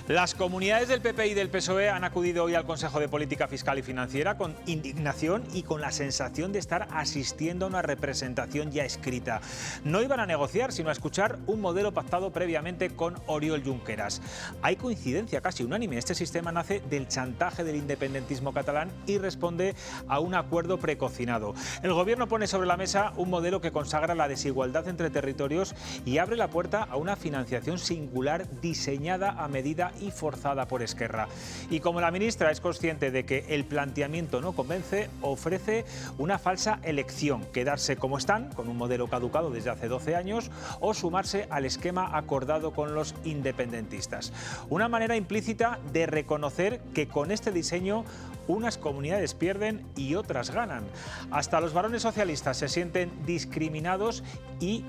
Las comunidades del PP y del PSOE han acudido hoy al Consejo de Política Fiscal y Financiera con indignación y con la sensación de estar asistiendo a una representación ya escrita. No iban a negociar, sino a escuchar un modelo pactado previamente con Oriol Junqueras. Hay coincidencia casi unánime. Este sistema nace del chantaje del independentismo catalán y responde a un acuerdo precocinado. El Gobierno pone sobre la mesa un modelo que consagra la desigualdad entre territorios y abre la puerta a una financiación singular diseñada a medida y forzada por Esquerra. Y como la ministra es consciente de que el planteamiento no convence, ofrece una falsa elección: quedarse como están, con un modelo caducado desde hace 12 años, o sumarse al esquema acordado con los independentistas. Una manera implícita de reconocer que con este diseño unas comunidades pierden y otras ganan. Hasta los varones socialistas se sienten discriminados y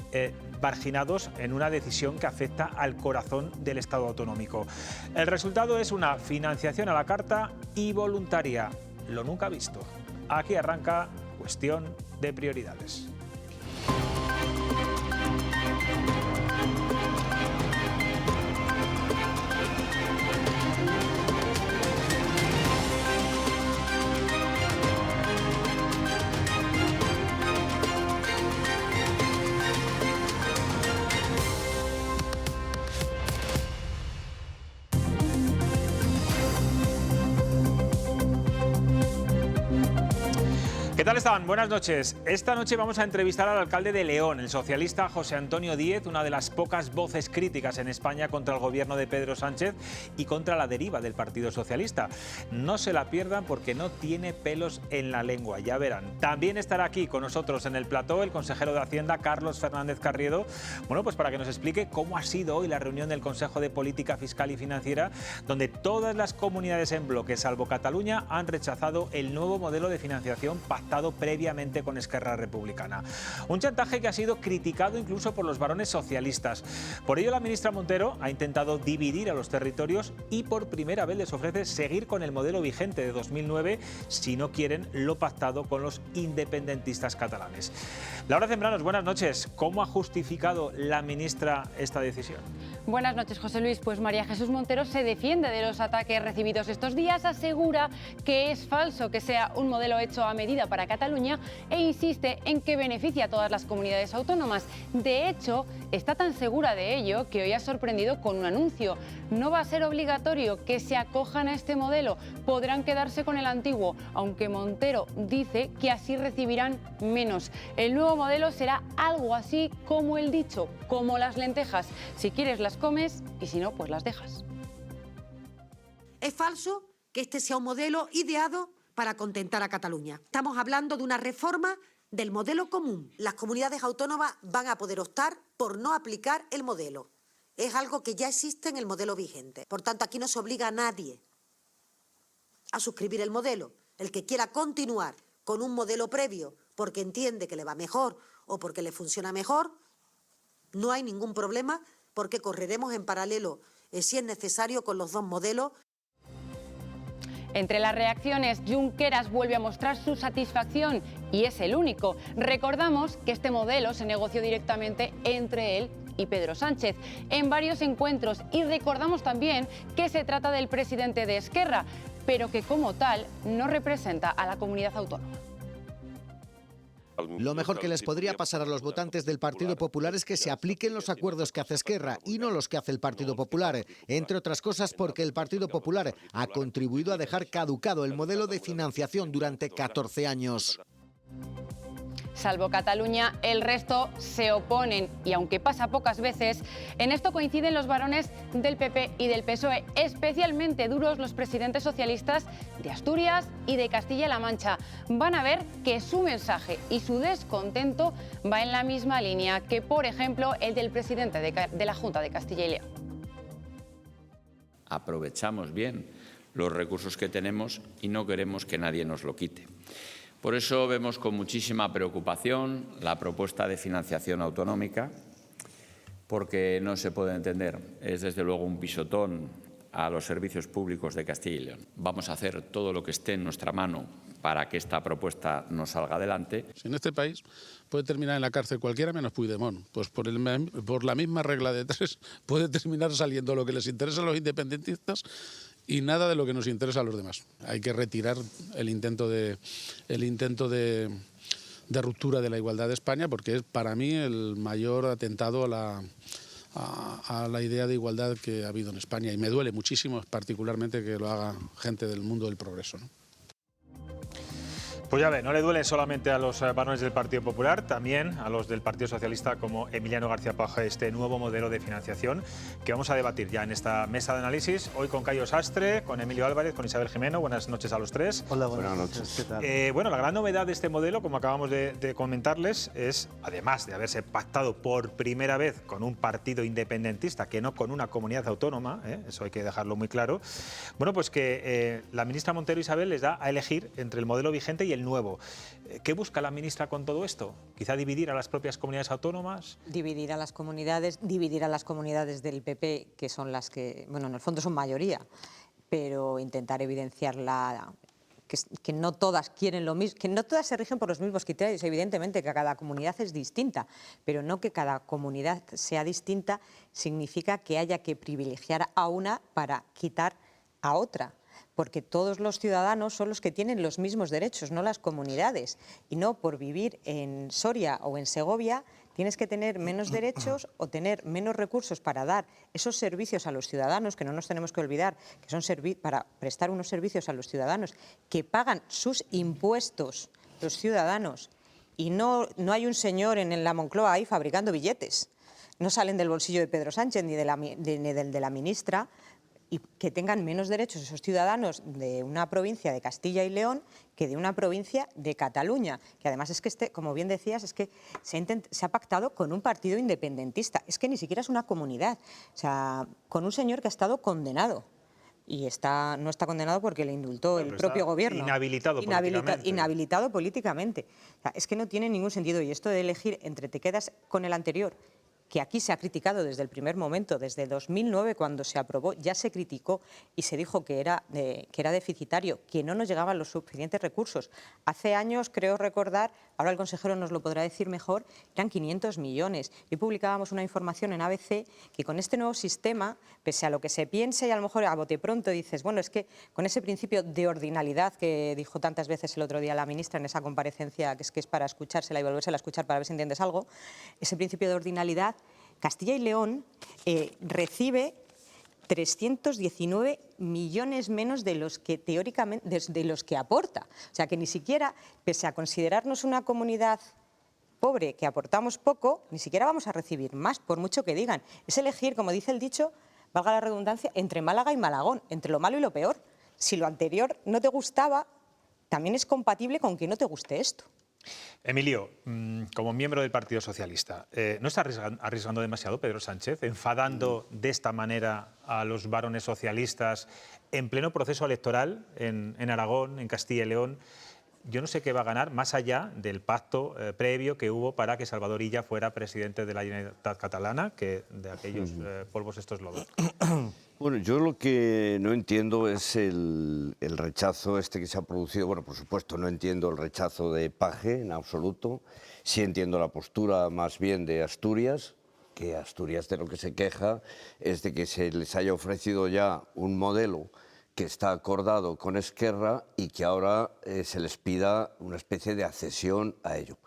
marginados en una decisión que afecta al corazón del Estado autonómico. El resultado es una financiación a la carta y voluntaria, lo nunca visto. Aquí arranca Cuestión de Prioridades. ¿Qué tal están? Buenas noches. Esta noche vamos a entrevistar al alcalde de León, el socialista José Antonio Díez, una de las pocas voces críticas en España contra el gobierno de Pedro Sánchez y contra la deriva del Partido Socialista. No se la pierdan porque no tiene pelos en la lengua, ya verán. También estará aquí con nosotros en el plató el consejero de Hacienda, Carlos Fernández Carriedo, pues para que nos explique cómo ha sido hoy la reunión del Consejo de Política Fiscal y Financiera, donde todas las comunidades en bloque, salvo Cataluña, han rechazado el nuevo modelo de financiación pactado previamente con Esquerra Republicana. Un chantaje que ha sido criticado incluso por los varones socialistas. Por ello, la ministra Montero ha intentado dividir a los territorios y por primera vez les ofrece seguir con el modelo vigente de 2009 si no quieren lo pactado con los independentistas catalanes. Laura Zembranos, buenas noches. ¿Cómo ha justificado la ministra esta decisión? Buenas noches, José Luis. Pues María Jesús Montero se defiende de los ataques recibidos estos días, asegura que es falso que sea un modelo hecho a medida para Cataluña e insiste en que beneficia a todas las comunidades autónomas. De hecho, está tan segura de ello que hoy ha sorprendido con un anuncio. No va a ser obligatorio que se acojan a este modelo, podrán quedarse con el antiguo, aunque Montero dice que así recibirán menos. El nuevo modelo será algo así como el dicho, como las lentejas: si quieres las comes y si no, pues las dejas. Es falso que este sea un modelo ideado para contentar a Cataluña. Estamos hablando de una reforma del modelo común. Las comunidades autónomas van a poder optar por no aplicar el modelo. Es algo que ya existe en el modelo vigente. Por tanto, aquí no se obliga a nadie a suscribir el modelo. El que quiera continuar con un modelo previo porque entiende que le va mejor o porque le funciona mejor, no hay ningún problema, porque correremos en paralelo, si es necesario, con los dos modelos. Entre las reacciones, Junqueras vuelve a mostrar su satisfacción y es el único. Recordamos que este modelo se negoció directamente entre él y Pedro Sánchez en varios encuentros, y recordamos también que se trata del presidente de Esquerra, pero que como tal no representa a la comunidad autónoma. Lo mejor que les podría pasar a los votantes del Partido Popular es que se apliquen los acuerdos que hace Esquerra y no los que hace el Partido Popular, entre otras cosas porque el Partido Popular ha contribuido a dejar caducado el modelo de financiación durante 14 años. Salvo Cataluña, el resto se oponen, y aunque pasa pocas veces, en esto coinciden los varones del PP y del PSOE, especialmente duros los presidentes socialistas de Asturias y de Castilla-La Mancha. Van a ver que su mensaje y su descontento va en la misma línea que, por ejemplo, el del presidente de la Junta de Castilla y León. Aprovechamos bien los recursos que tenemos y no queremos que nadie nos lo quite. Por eso vemos con muchísima preocupación la propuesta de financiación autonómica, porque no se puede entender. Es desde luego un pisotón a los servicios públicos de Castilla y León. Vamos a hacer todo lo que esté en nuestra mano para que esta propuesta nos salga adelante. En este país puede terminar en la cárcel cualquiera menos Puigdemont. Pues por la misma regla de tres puede terminar saliendo lo que les interesa a los independentistas y nada de lo que nos interesa a los demás. Hay que retirar el intento de ruptura de la igualdad de España, porque es para mí el mayor atentado a la idea de igualdad que ha habido en España, y me duele muchísimo, particularmente, que lo haga gente del mundo del progreso, ¿no? Pues ya ve, no le duele solamente a los varones del Partido Popular, también a los del Partido Socialista como Emiliano García Paje, este nuevo modelo de financiación que vamos a debatir ya en esta mesa de análisis, hoy con Cayo Sastre, con Emilio Álvarez, con Isabel Jimeno. Buenas noches a los tres. Hola, buenas noches. ¿Qué tal? Bueno, la gran novedad de este modelo, como acabamos de comentarles, es, además de haberse pactado por primera vez con un partido independentista, que no con una comunidad autónoma, eso hay que dejarlo muy claro, bueno, pues que la ministra Montero, Isabel, les da a elegir entre el modelo vigente y el nuevo. ¿Qué busca la ministra con todo esto? ¿Quizá dividir a las propias comunidades autónomas? Dividir a las comunidades del PP, que son las que, bueno, en el fondo son mayoría, pero intentar evidenciar que no todas quieren lo mismo, que no todas se rigen por los mismos criterios. Evidentemente que cada comunidad es distinta, pero no que cada comunidad sea distinta significa que haya que privilegiar a una para quitar a otra. Porque todos los ciudadanos son los que tienen los mismos derechos, no las comunidades. Y no por vivir en Soria o en Segovia tienes que tener menos derechos o tener menos recursos para dar esos servicios a los ciudadanos, que no nos tenemos que olvidar, que son para prestar unos servicios a los ciudadanos que pagan sus impuestos los ciudadanos. Y no hay un señor en la Moncloa ahí fabricando billetes. No salen del bolsillo de Pedro Sánchez ni del de la ministra. Y que tengan menos derechos esos ciudadanos de una provincia de Castilla y León que de una provincia de Cataluña, que además es que, como bien decías, es que se ha pactado con un partido independentista, es que ni siquiera es una comunidad, o sea, con un señor que ha estado condenado. Y no está condenado porque le indultó el propio gobierno. Inhabilitado políticamente. O sea, es que no tiene ningún sentido. Y esto de elegir entre te quedas con el anterior, que aquí se ha criticado desde el primer momento, desde 2009 cuando se aprobó, ya se criticó y se dijo que era deficitario, que no nos llegaban los suficientes recursos. Hace años, creo recordar, ahora el consejero nos lo podrá decir mejor, eran 500 millones. Hoy publicábamos una información en ABC que con este nuevo sistema, pese a lo que se piense y a lo mejor a bote pronto dices, bueno, es que con ese principio de ordinalidad que dijo tantas veces el otro día la ministra en esa comparecencia, que es para escuchársela y volvérsela a escuchar para ver si entiendes algo, ese principio de ordinalidad, Castilla y León recibe 319 millones menos de los que teóricamente de los que aporta. O sea que ni siquiera, pese a considerarnos una comunidad pobre que aportamos poco, ni siquiera vamos a recibir más, por mucho que digan. Es elegir, como dice el dicho, valga la redundancia, entre Málaga y Malagón, entre lo malo y lo peor. Si lo anterior no te gustaba, también es compatible con que no te guste esto. Emilio, como miembro del Partido Socialista, ¿no está arriesgando demasiado Pedro Sánchez, enfadando de esta manera a los varones socialistas en pleno proceso electoral en Aragón, en Castilla y León? Yo no sé qué va a ganar, más allá del pacto previo que hubo para que Salvador Illa fuera presidente de la Generalitat Catalana, que de aquellos polvos estos lodos. Bueno, yo lo que no entiendo es el rechazo que se ha producido. Bueno, por supuesto, no entiendo el rechazo de Paje en absoluto. Sí entiendo la postura más bien de Asturias, que Asturias de lo que se queja es de que se les haya ofrecido ya un modelo que está acordado con Esquerra y que ahora se les pida una especie de accesión a ello.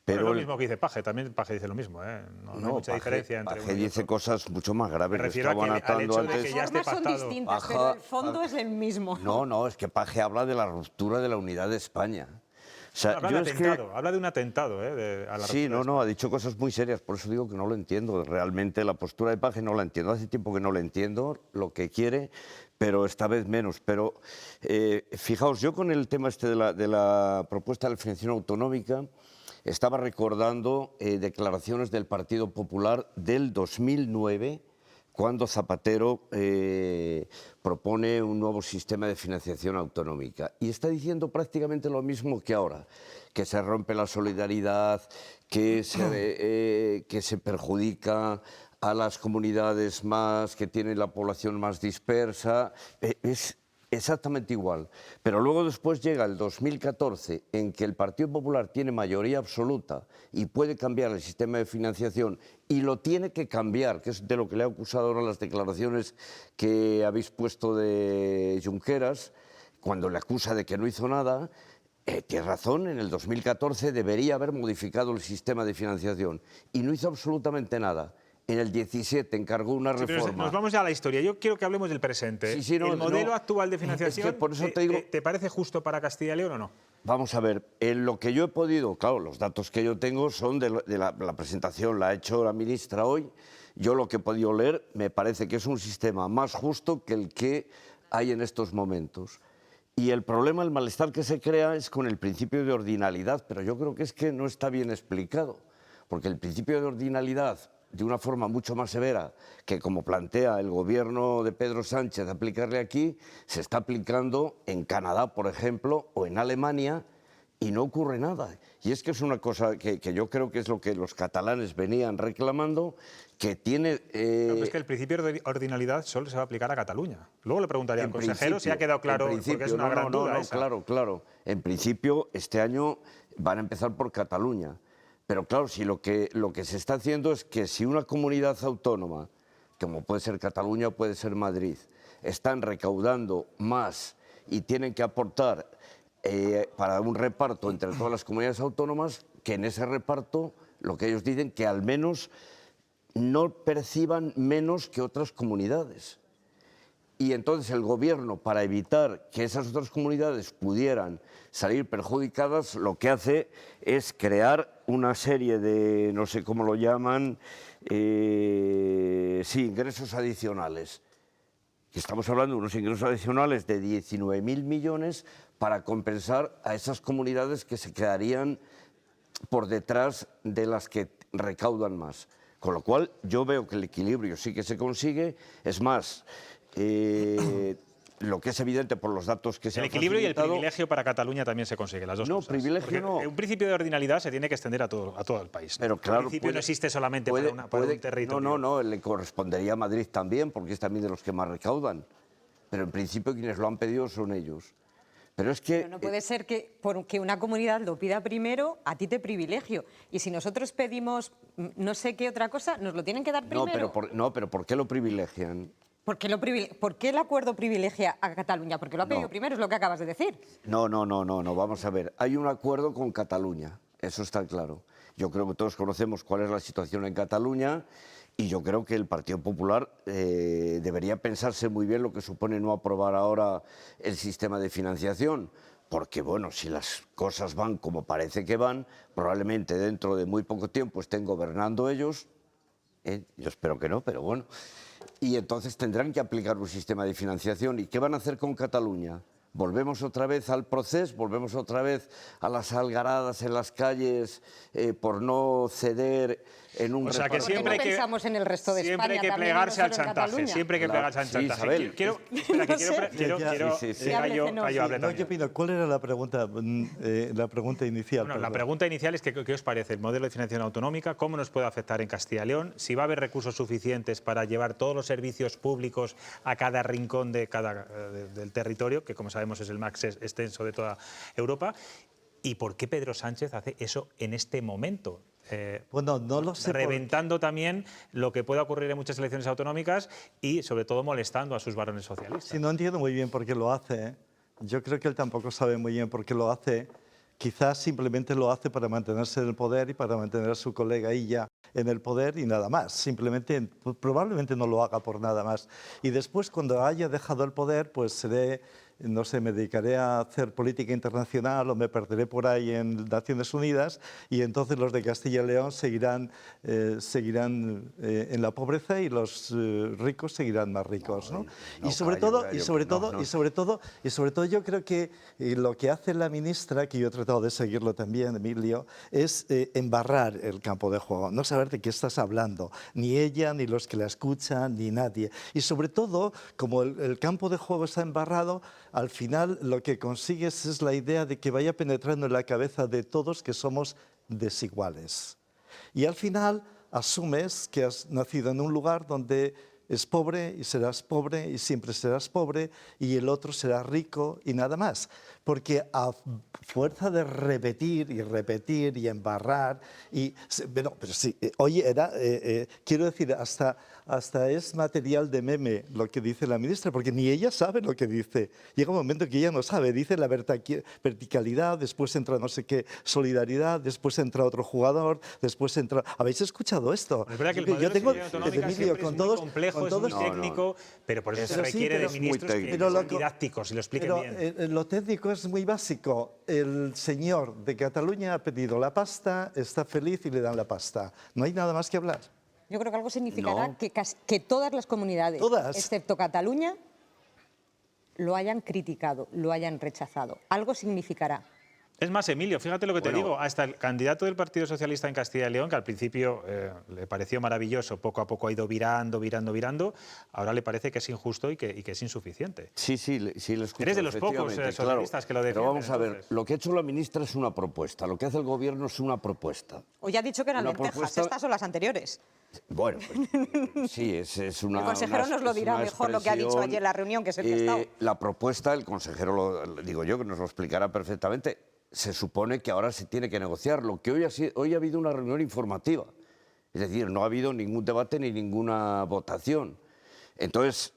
Pero es lo mismo que dice Paje, también Paje dice lo mismo, no hay mucha diferencia entre Paje dice cosas mucho más graves. Me refiero al hecho de que ya esté pactado. Las formas son distintas, pero el fondo es el mismo. No, es que Paje habla de la ruptura de la unidad de España. O sea, habla de un atentado a la sí, ha dicho cosas muy serias, por eso digo que no lo entiendo. Realmente la postura de Paje no la entiendo. Hace tiempo que no la entiendo, lo que quiere, pero esta vez menos. Pero fijaos, yo con el tema de la propuesta de la financiación autonómica estaba recordando declaraciones del Partido Popular del 2009, cuando Zapatero propone un nuevo sistema de financiación autonómica. Y está diciendo prácticamente lo mismo que ahora, que se rompe la solidaridad, que se perjudica a las comunidades más que tienen la población más dispersa, es exactamente igual. Pero luego después llega el 2014 en que el Partido Popular tiene mayoría absoluta y puede cambiar el sistema de financiación y lo tiene que cambiar, que es de lo que le ha acusado ahora las declaraciones que habéis puesto de Junqueras, cuando le acusa de que no hizo nada. Tiene razón, en el 2014 debería haber modificado el sistema de financiación y no hizo absolutamente nada. En el 17 encargó una reforma. Pero nos vamos ya a la historia. Yo quiero que hablemos del presente. Sí, no, ¿El modelo no, actual de financiación es que por eso te digo, te parece justo para Castilla y León o no? Vamos a ver, en lo que yo he podido, claro, los datos que yo tengo son de la presentación, la ha hecho la ministra hoy. Yo lo que he podido leer me parece que es un sistema más justo que el que hay en estos momentos. Y el problema, el malestar que se crea es con el principio de ordinalidad, pero yo creo que es que no está bien explicado, porque el principio de ordinalidad, de una forma mucho más severa que como plantea el gobierno de Pedro Sánchez aplicarle aquí, se está aplicando en Canadá, por ejemplo, o en Alemania, y no ocurre nada. Y es que es una cosa que yo creo que es lo que los catalanes venían reclamando, que tiene... Pero es que el principio de ordinalidad solo se va a aplicar a Cataluña. Luego le preguntaría al consejero si ha quedado claro, porque es una gran duda esa. Claro. En principio, este año van a empezar por Cataluña. Pero claro, si lo que se está haciendo es que si una comunidad autónoma, como puede ser Cataluña o puede ser Madrid, están recaudando más y tienen que aportar para un reparto entre todas las comunidades autónomas, que en ese reparto, lo que ellos dicen, que al menos no perciban menos que otras comunidades. Y entonces el gobierno, para evitar que esas otras comunidades pudieran salir perjudicadas, lo que hace es crear una serie de, no sé cómo lo llaman, ingresos adicionales. Estamos hablando de unos ingresos adicionales de 19.000 millones para compensar a esas comunidades que se quedarían por detrás de las que recaudan más. Con lo cual yo veo que el equilibrio sí que se consigue, es más... lo que es evidente por los datos que se han facilitado... El equilibrio y el privilegio para Cataluña también se consigue, las dos cosas. No, privilegio no. Un principio de ordinalidad se tiene que extender a todo el país. Pero claro, el principio no existe solamente para un territorio. No, le correspondería a Madrid también, porque es también de los que más recaudan. Pero en principio quienes lo han pedido son ellos. Pero es que... Pero no puede ser que porque una comunidad lo pida primero, a ti te privilegio. Y si nosotros pedimos no sé qué otra cosa, ¿nos lo tienen que dar primero? Pero ¿por qué lo privilegian? ¿Por qué el acuerdo privilegia a Cataluña? Porque lo ha pedido primero, es lo que acabas de decir. No, vamos a ver. Hay un acuerdo con Cataluña, eso está claro. Yo creo que todos conocemos cuál es la situación en Cataluña y yo creo que el Partido Popular debería pensarse muy bien lo que supone no aprobar ahora el sistema de financiación. Porque, bueno, si las cosas van como parece que van, probablemente dentro de muy poco tiempo estén gobernando ellos. Yo espero que no, pero bueno. Y entonces tendrán que aplicar un sistema de financiación. ¿Y qué van a hacer con Cataluña? ¿Volvemos otra vez al proceso? ¿Volvemos otra vez a las algaradas en las calles por no ceder en un reparto? Que siempre hay que pensamos en el resto de España, siempre hay que plegarse al chantaje. Siempre hay que plegarse al chantaje. Quiero yo pido, ¿cuál era la pregunta inicial? Bueno, la pregunta inicial es que, ¿qué os parece el modelo de financiación autonómica? ¿Cómo nos puede afectar en Castilla y León? Si va a haber recursos suficientes para llevar todos los servicios públicos a cada rincón del territorio, que como sabemos es el más extenso de toda Europa. ¿Y por qué Pedro Sánchez hace eso en este momento? Bueno, no lo sé. Reventando también lo que pueda ocurrir en muchas elecciones autonómicas y, sobre todo, molestando a sus varones socialistas. Sí, no entiendo muy bien por qué lo hace. Yo creo que él tampoco sabe muy bien por qué lo hace. Quizás simplemente lo hace para mantenerse en el poder y para mantener a su colega Illa en el poder y nada más. Simplemente, probablemente no lo haga por nada más. Y después, cuando haya dejado el poder, pues no sé, me dedicaré a hacer política internacional o me perderé por ahí en Naciones Unidas y entonces los de Castilla y León seguirán en la pobreza y los ricos seguirán más ricos, ¿no? Y sobre todo yo creo que lo que hace la ministra, que yo he tratado de seguirlo también, Emilio, es embarrar el campo de juego, no saber de qué estás hablando, ni ella, ni los que la escuchan, ni nadie. Y sobre todo, como el campo de juego está embarrado, al final lo que consigues es la idea de que vaya penetrando en la cabeza de todos que somos desiguales. Y al final asumes que has nacido en un lugar donde es pobre y siempre serás pobre y el otro será rico y nada más. Porque a fuerza de repetir y embarrar, bueno, pero sí, hoy era, quiero decir, hasta es material de meme lo que dice la ministra, porque ni ella sabe lo que dice. Llega un momento que ella no sabe, dice la verticalidad, después entra no sé qué, solidaridad, después entra otro jugador, después entra... ¿Habéis escuchado esto? Es verdad que el modelo de seguridad autonómica siempre es muy complejo, es muy técnico, pero por eso se requiere de ministros que sean didácticos y lo expliquen bien. Lo técnico es muy básico. El señor de Cataluña ha pedido la pasta, está feliz y le dan la pasta. No hay nada más que hablar. Yo creo que algo significará que todas las comunidades, excepto Cataluña, lo hayan criticado, lo hayan rechazado. Algo significará. Es más, Emilio, fíjate lo que te digo, hasta el candidato del Partido Socialista en Castilla y León, que al principio le pareció maravilloso, poco a poco ha ido virando, ahora le parece que es injusto y que es insuficiente. Sí, lo escucho. Eres de los pocos socialistas que lo defienden. Pero vamos a ver, lo que ha hecho la ministra es una propuesta, lo que hace el gobierno es una propuesta. Hoy ha dicho que eran lentejas, estas son las anteriores. Bueno, pues, sí, es una... El consejero nos lo dirá mejor lo que ha dicho ayer en la reunión, que es el que ha estado. La propuesta, el consejero, digo yo, que nos lo explicará perfectamente. Se supone que ahora se tiene que negociar, lo que hoy ha habido una reunión informativa. Es decir, no ha habido ningún debate ni ninguna votación. Entonces,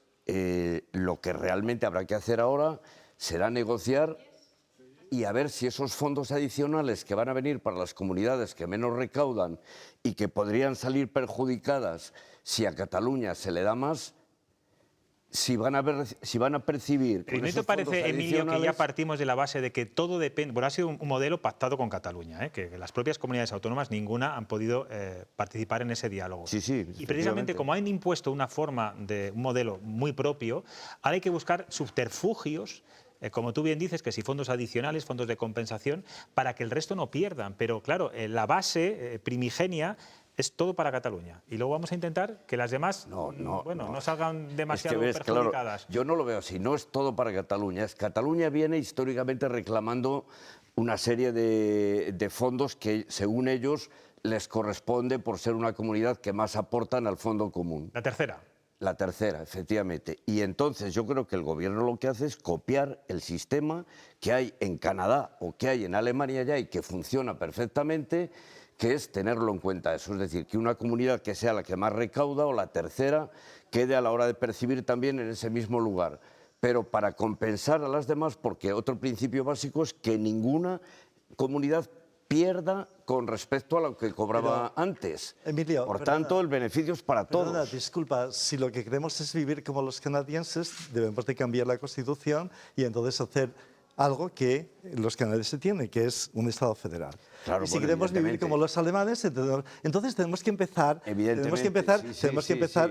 lo que realmente habrá que hacer ahora será negociar y a ver si esos fondos adicionales que van a venir para las comunidades que menos recaudan y que podrían salir perjudicadas si a Cataluña se le da más, si van a percibir... ¿Y no te parece, Emilio, que ya partimos de la base de que todo depende... Bueno, ha sido un modelo pactado con Cataluña, que las propias comunidades autónomas, ninguna han podido participar en ese diálogo. Sí, y precisamente como han impuesto una forma de un modelo muy propio, ahora hay que buscar subterfugios, como tú bien dices, que si fondos adicionales, fondos de compensación, para que el resto no pierdan. Pero claro, la base primigenia es todo para Cataluña. Y luego vamos a intentar que las demás no salgan demasiado perjudicadas. Claro, yo no lo veo así, no es todo para Cataluña. Cataluña viene históricamente reclamando una serie de fondos que, según ellos, les corresponde por ser una comunidad que más aportan al fondo común. La tercera. La tercera, efectivamente. Y entonces yo creo que el gobierno lo que hace es copiar el sistema que hay en Canadá o que hay en Alemania ya y que funciona perfectamente, que es tenerlo en cuenta eso. Es decir, que una comunidad que sea la que más recauda o la tercera quede a la hora de percibir también en ese mismo lugar. Pero para compensar a las demás, porque otro principio básico es que ninguna comunidad pierda con respecto a lo que cobraba antes. Emilio, por tanto, el beneficio es para todos. Disculpa, si lo que queremos es vivir como los canadienses, debemos de cambiar la Constitución y entonces hacer algo que los canadienses tienen, que es un Estado federal. Claro, y si queremos vivir como los alemanes, entonces tenemos que empezar,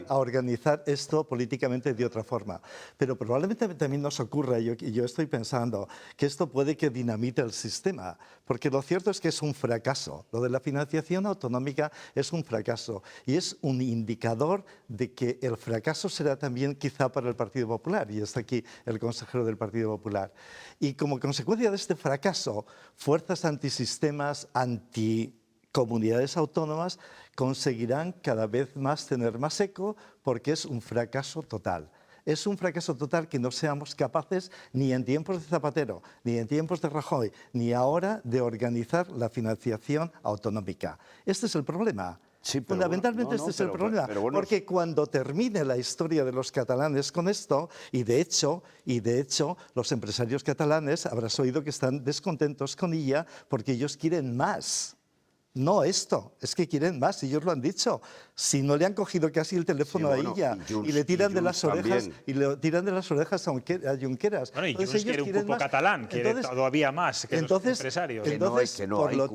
a organizar esto políticamente de otra forma. Pero probablemente también nos ocurra, y yo estoy pensando, que esto puede que dinamite el sistema, porque lo cierto es que es un fracaso. Lo de la financiación autonómica es un fracaso y es un indicador de que el fracaso será también quizá para el Partido Popular, y está aquí el consejero del Partido Popular. Y como consecuencia de este fracaso, fuerzas antisistemas, anticomunidades autónomas conseguirán cada vez más tener más eco porque es un fracaso total. Es un fracaso total que no seamos capaces ni en tiempos de Zapatero, ni en tiempos de Rajoy, ni ahora de organizar la financiación autonómica. Este es el problema. Sí, fundamentalmente este es el problema, porque cuando termine la historia de los catalanes con esto, y de hecho los empresarios catalanes habrás oído que están descontentos con ella porque ellos quieren más. No esto, es que quieren más, ellos lo han dicho. Si no le han cogido casi el teléfono a ella y le tiran de las orejas a Junqueras. Bueno, y Junts quiere un cupo catalán, quiere todavía más que los empresarios. Por lo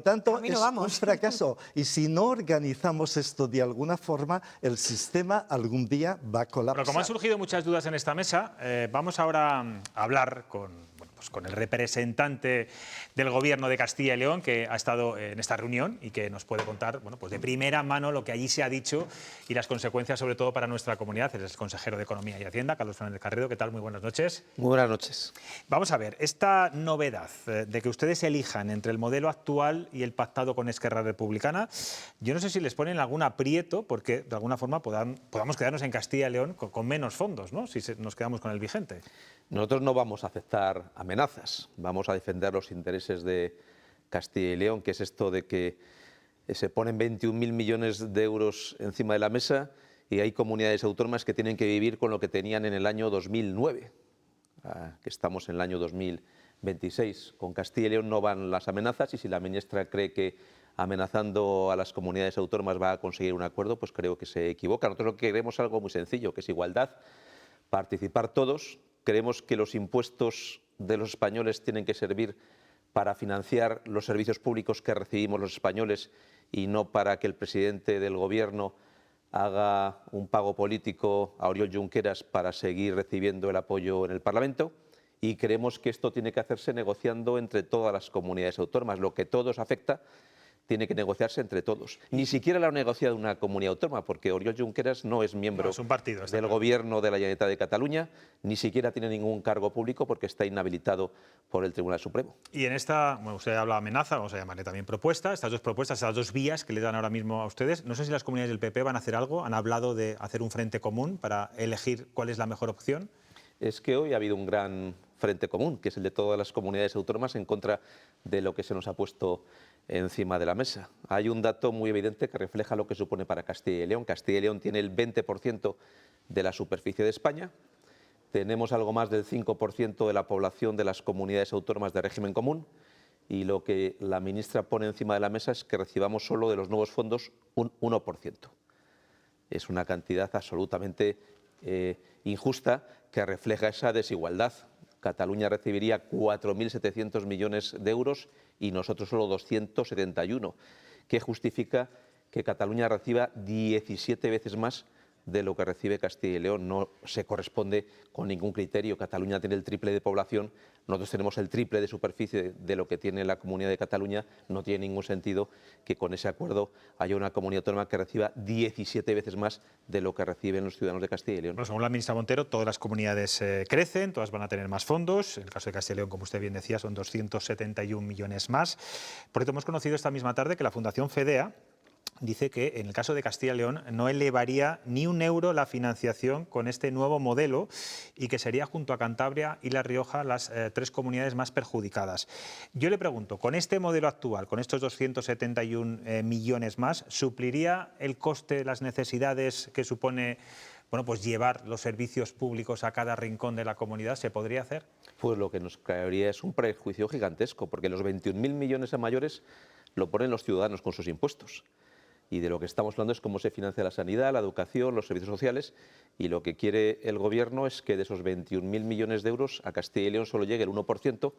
tanto es un fracaso. Y si no organizamos esto de alguna forma, el sistema algún día va a colapsar. Pero como han surgido muchas dudas en esta mesa, vamos ahora a hablar con pues con el representante del Gobierno de Castilla y León, que ha estado en esta reunión y que nos puede contar, bueno, pues de primera mano lo que allí se ha dicho y las consecuencias, sobre todo para nuestra comunidad. Es el consejero de Economía y Hacienda, Carlos Fernández Carredo. ¿Qué tal? Muy buenas noches. Muy buenas noches. Vamos a ver, esta novedad de que ustedes elijan entre el modelo actual y el pactado con Esquerra Republicana, yo no sé si les ponen algún aprieto, porque de alguna forma podamos quedarnos en Castilla y León con menos fondos, ¿no? Si nos quedamos con el vigente. Nosotros no vamos a aceptar amenazas, vamos a defender los intereses de Castilla y León, que es esto de que se ponen 21.000 millones de euros encima de la mesa y hay comunidades autónomas que tienen que vivir con lo que tenían en el año 2009, que estamos en el año 2026. Con Castilla y León no van las amenazas y si la ministra cree que amenazando a las comunidades autónomas va a conseguir un acuerdo, pues creo que se equivoca. Nosotros lo que queremos es algo muy sencillo, que es igualdad, participar todos. Creemos que los impuestos de los españoles tienen que servir para financiar los servicios públicos que recibimos los españoles y no para que el presidente del Gobierno haga un pago político a Oriol Junqueras para seguir recibiendo el apoyo en el Parlamento. Y creemos que esto tiene que hacerse negociando entre todas las comunidades autónomas. Lo que a todos afecta tiene que negociarse entre todos. Ni siquiera lo ha negociado una comunidad autónoma, porque Oriol Junqueras no es miembro del Gobierno de la Generalitat de Cataluña, ni siquiera tiene ningún cargo público porque está inhabilitado por el Tribunal Supremo. Y en esta, bueno, usted habla de amenaza, vamos a llamarle también propuesta, estas dos propuestas, estas dos vías que le dan ahora mismo a ustedes, no sé si las comunidades del PP van a hacer algo, han hablado de hacer un frente común para elegir cuál es la mejor opción. Es que hoy ha habido un gran frente común, que es el de todas las comunidades autónomas en contra de lo que se nos ha puesto encima de la mesa. Hay un dato muy evidente que refleja lo que supone para Castilla y León. Castilla y León tiene el 20% de la superficie de España, tenemos algo más del 5% de la población de las comunidades autónomas de régimen común y lo que la ministra pone encima de la mesa es que recibamos solo de los nuevos fondos un 1%. Es una cantidad absolutamente injusta que refleja esa desigualdad. Cataluña recibiría 4.700 millones de euros y nosotros solo 271, que justifica que Cataluña reciba 17 veces más de lo que recibe Castilla y León. No se corresponde con ningún criterio. Cataluña tiene el triple de población, nosotros tenemos el triple de superficie de lo que tiene la Comunidad de Cataluña. No tiene ningún sentido que con ese acuerdo haya una comunidad autónoma que reciba 17 veces más de lo que reciben los ciudadanos de Castilla y León. Bueno, según la ministra Montero, todas las comunidades crecen, todas van a tener más fondos. En el caso de Castilla y León, como usted bien decía, son 271 millones más. Por cierto, hemos conocido esta misma tarde que la Fundación FEDEA dice que en el caso de Castilla y León no elevaría ni un euro la financiación con este nuevo modelo y que sería junto a Cantabria y La Rioja las tres comunidades más perjudicadas. Yo le pregunto, ¿con este modelo actual, con estos 271 millones más, supliría el coste, las necesidades que supone, bueno, pues llevar los servicios públicos a cada rincón de la comunidad? ¿Se podría hacer? Pues lo que nos crearía es un prejuicio gigantesco, porque los 21.000 millones a mayores lo ponen los ciudadanos con sus impuestos. Y de lo que estamos hablando es cómo se financia la sanidad, la educación, los servicios sociales, y lo que quiere el Gobierno es que de esos 21.000 millones de euros a Castilla y León solo llegue el 1%,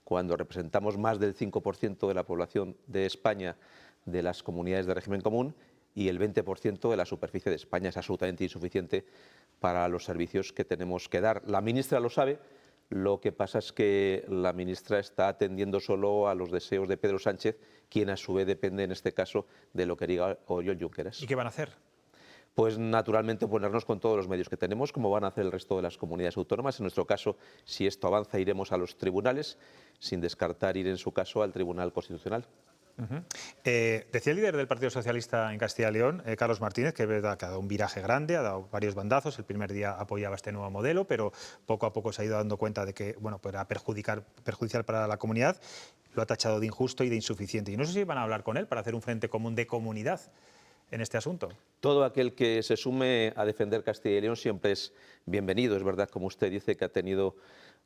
cuando representamos más del 5% de la población de España de las comunidades de régimen común y el 20% de la superficie de España. Es absolutamente insuficiente para los servicios que tenemos que dar. La ministra lo sabe. Lo que pasa es que la ministra está atendiendo solo a los deseos de Pedro Sánchez, quien a su vez depende en este caso de lo que diga Oriol Junqueras. ¿Y qué van a hacer? Pues naturalmente ponernos con todos los medios que tenemos, como van a hacer el resto de las comunidades autónomas. En nuestro caso, si esto avanza, iremos a los tribunales, sin descartar ir en su caso al Tribunal Constitucional. Decía el líder del Partido Socialista en Castilla y León, Carlos Martínez, que ha dado un viraje grande, ha dado varios bandazos. El primer día apoyaba este nuevo modelo, pero poco a poco se ha ido dando cuenta de que, bueno, pues era perjudicial para la comunidad. Lo ha tachado de injusto y de insuficiente. Y no sé si van a hablar con él para hacer un frente común de comunidad en este asunto. Todo aquel que se sume a defender Castilla y León siempre es bienvenido. Es verdad, como usted dice, que ha tenido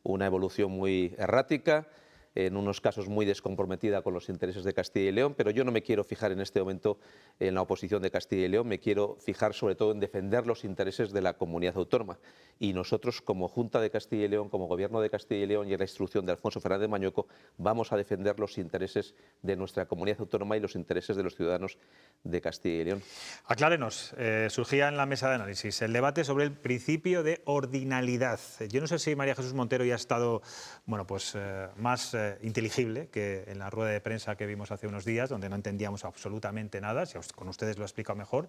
una evolución muy errática. en unos casos muy descomprometida con los intereses de Castilla y León, pero yo no me quiero fijar en este momento en la oposición de Castilla y León, me quiero fijar sobre todo en defender los intereses de la comunidad autónoma. Y nosotros, como Junta de Castilla y León, como Gobierno de Castilla y León y en la instrucción de Alfonso Fernández Mañueco, vamos a defender los intereses de nuestra comunidad autónoma y los intereses de los ciudadanos de Castilla y León. Aclárenos, surgía en la mesa de análisis el debate sobre el principio de ordinalidad. Yo no sé si María Jesús Montero ya ha estado más inteligible que en la rueda de prensa que vimos hace unos días, donde no entendíamos absolutamente nada, si con ustedes lo he explicado mejor,